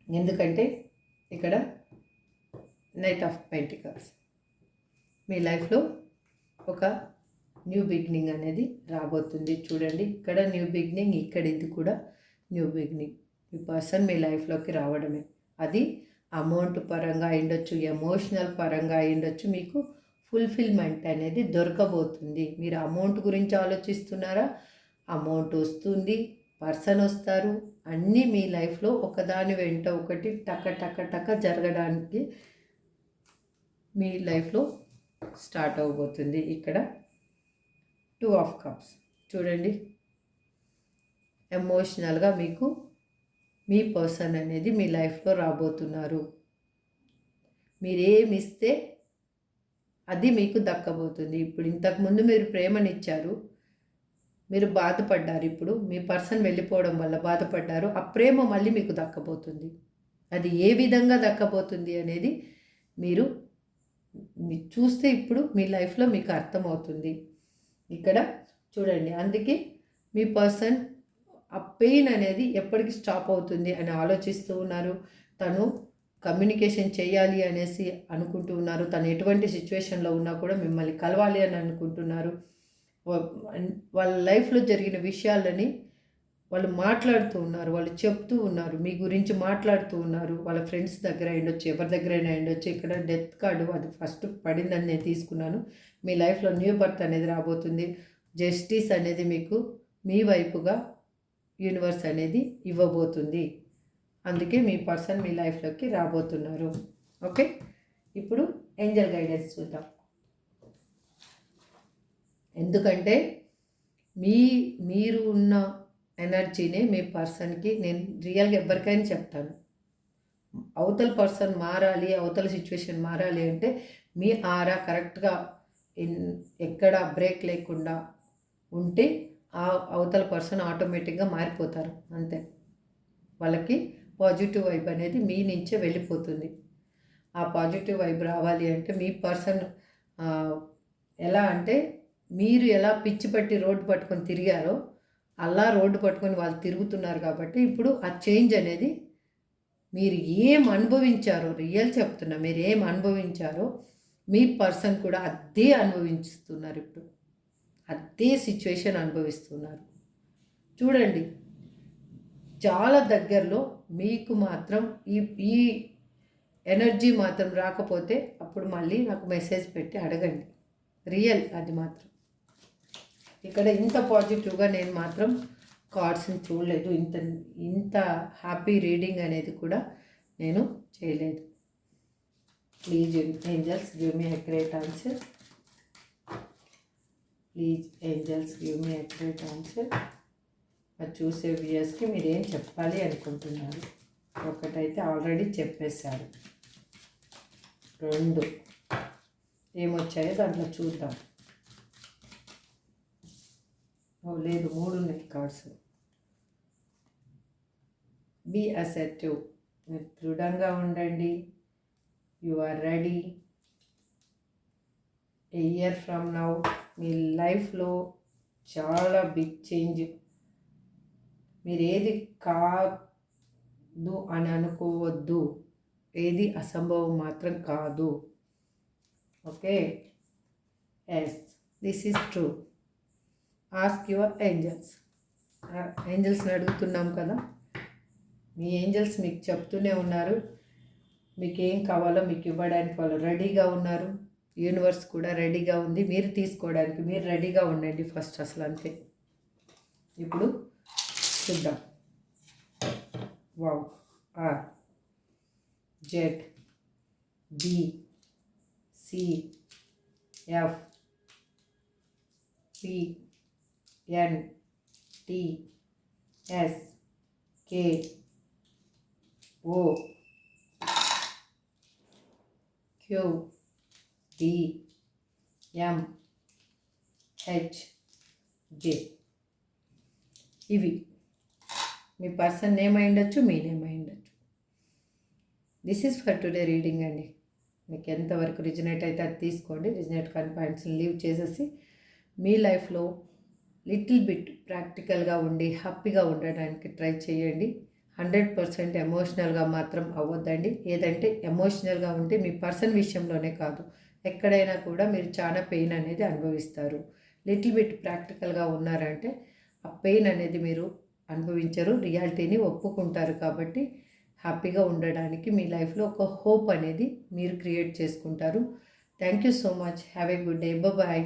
ఎందుకంటే ఇక్కడ నైట్ ఆఫ్ పెంటికల్స్, మీ లైఫ్లో ఒక న్యూ బిగినింగ్ అనేది రాబోతుంది. చూడండి, ఇక్కడ న్యూ బిగినింగ్, ఇక్కడ ఇది కూడా న్యూ బిగినింగ్. మీ పర్సన్ మీ లైఫ్లోకి రావడమే. అది అమౌంట్ పరంగా అయ్యుండొచ్చు, ఎమోషనల్ పరంగా అయ్యుండొచ్చు. మీకు ఫుల్ఫిల్మెంట్ అనేది దొరకబోతుంది. మీరు అమౌంట్ గురించి ఆలోచిస్తున్నారా? అమౌంట్ వస్తుంది, పర్సన్ వస్తారు. అన్నీ మీ లైఫ్లో ఒకదాని వెంట ఒకటి టక టక టక జరగడానికి మీ లైఫ్లో స్టార్ట్ అవబోతుంది. ఇక్కడ 2 ఆఫ్ కప్స్ చూడండి, ఎమోషనల్గా మీకు మీ పర్సన్ అనేది మీ లైఫ్లో రాబోతున్నారు. మీరేమిస్తే అది మీకు దక్కబోతుంది. ఇప్పుడు ఇంతకుముందు మీరు ప్రేమనిచ్చారు, మీరు బాధపడ్డారు. ఇప్పుడు మీ పర్సన్ వెళ్ళిపోవడం వల్ల బాధపడ్డారు. ఆ ప్రేమ మళ్ళీ మీకు దక్కబోతుంది. అది ఏ విధంగా దక్కబోతుంది అనేది మీరు చూస్తే ఇప్పుడు మీ లైఫ్లో మీకు అర్థమవుతుంది. ఇక్కడ చూడండి, అందుకే మీ పర్సన్ ఆ పెయిన్ అనేది ఎప్పటికి స్టాప్ అవుతుంది అని ఆలోచిస్తూ ఉన్నారు. తను కమ్యూనికేషన్ చేయాలి అనేసి అనుకుంటూ ఉన్నారు. తను ఎటువంటి సిచ్యువేషన్లో ఉన్నా కూడా మిమ్మల్ని కలవాలి అని అనుకుంటున్నారు. వాళ్ళ లైఫ్లో జరిగిన విషయాలని వాళ్ళు మాట్లాడుతూ ఉన్నారు, వాళ్ళు చెప్తూ ఉన్నారు, మీ గురించి మాట్లాడుతూ ఉన్నారు. వాళ్ళ ఫ్రెండ్స్ దగ్గర అయ్యుండొచ్చు, ఎవరి దగ్గరైనా అయ్యుండొచ్చు. ఇక్కడ డెత్ కార్డు అది ఫస్ట్ పడిందని నేను తీసుకున్నాను. మీ లైఫ్లో న్యూ బర్త్ అనేది రాబోతుంది. జస్టిస్ అనేది మీకు మీ వైపుగా యూనివర్స్ అనేది ఇవ్వబోతుంది. అందుకే మీ పర్సన్ మీ లైఫ్లోకి రాబోతున్నారు. ఓకే, ఇప్పుడు ఏంజల్ గైడెన్స్ చూద్దాం. ఎందుకంటే మీరు ఉన్న ఎనర్జీనే మీ పర్సన్కి, నేను రియల్గా ఎవరికైనా చెప్తాను, అవతల పర్సన్ మారాలి, అవతల సిచ్యువేషన్ మారాలి అంటే మీ ఆరా కరెక్ట్గా ఎక్కడ బ్రేక్ లేకుండా ఉంటే ఆ అవతల పర్సన్ ఆటోమేటిక్గా మారిపోతారు. అంతే, వాళ్ళకి పాజిటివ్ వైబ్ అనేది మీ నుంచే వెళ్ళిపోతుంది. ఆ పాజిటివ్ వైబ్ రావాలి అంటే మీ పర్సన్ ఎలా అంటే, మీరు ఎలా పిచ్చి పట్టి రోడ్డు పట్టుకొని తిరిగారో అలా రోడ్డు పట్టుకొని వాళ్ళు తిరుగుతున్నారు. కాబట్టి ఇప్పుడు ఆ చేంజ్ అనేది మీరు ఏం అనుభవించారో, రియల్ చెప్తున్నా, మీరు ఏం అనుభవించారో మీ పర్సన్ కూడా అదే అనుభవిస్తున్నారు. ఇప్పుడు అదే సిచ్యువేషన్ అనుభవిస్తున్నారు. చూడండి, చాలా దగ్గరలో మీకు మాత్రం ఈ ఎనర్జీ మాత్రం రాకపోతే అప్పుడు మళ్ళీ నాకు మెసేజ్ పెట్టి అడగండి. రియల్ అది మాత్రం. ఇక్కడ ఇంత పాజిటివ్గా నేను మాత్రం కార్డ్స్ని చూడలేదు. ఇంత హ్యాపీ రీడింగ్ అనేది కూడా నేను చేయలేదు. Please angels give me accurate answer. Please angels give me accurate answer. అది చూసే వ్యూయర్స్కి మీరు ఏం చెప్పాలి అనుకుంటున్నారు? ఒకటైతే ఆల్రెడీ చెప్పేశారు. 2 ఏమొచ్చాయో దాంట్లో చూద్దాం. లేదు, 3 ఉన్నాయి కార్డ్స్. బీ అసెర్టివ్, మీరు దృఢంగా ఉండండి. You are ready. A year from now మీ లైఫ్లో చాలా బిగ్ చేంజ్. మీరు ఏది కాదు అని అనుకోవద్దు, ఏది అసంభవం మాత్రం కాదు. Okay, yes, this is true. Ask your angels. ఏంజల్స్ని అడుగుతున్నాం కదా, మీ ఏంజల్స్ మీకు చెప్తూనే ఉన్నారు. మీకు ఏం కావాలో మీకు ఇవ్వడానికి వాళ్ళు రెడీగా ఉన్నారు. యూనివర్స్ కూడా రెడీగా ఉంది. మీరు తీసుకోవడానికి మీరు రెడీగా ఉండండి ఫస్ట్, అసలు అంతే. ఇప్పుడు చూద్దాం. Wow, R, Z, B, C, F, P, N, T, S, K, O, Q, D, M, H, J. ఇవి మీ పర్సన్ నేమ్ అయి ఉండొచ్చు, మీ నేమ్ అయి ఉండొచ్చు. This is for today reading అండి. మీకు ఎంతవరకు రిజనేట్ అయితే అది తీసుకోండి. రిజనేట్ కాని పాయింట్స్ని లీవ్ చేసేసి మీ లైఫ్లో లిటిల్ బిట్ ప్రాక్టికల్గా ఉండి హ్యాపీగా ఉండడానికి ట్రై చేయండి. 100% ఎమోషనల్గా మాత్రం అవ్వద్దండి. ఏదంటే ఎమోషనల్గా ఉంటే మీ పర్సన్ విషయంలోనే కాదు, ఎక్కడైనా కూడా మీరు చాలా పెయిన్ అనేది అనుభవిస్తారు. లిటిల్ బిట్ ప్రాక్టికల్గా ఉన్నారంటే ఆ పెయిన్ అనేది మీరు అనుభవించరు, రియాలిటీని ఒప్పుకుంటారు. కాబట్టి హ్యాపీగా ఉండడానికి మీ లైఫ్లో ఒక హోప్ అనేది మీరు క్రియేట్ చేసుకుంటారు. Thank you so much. Have a good day. Bye.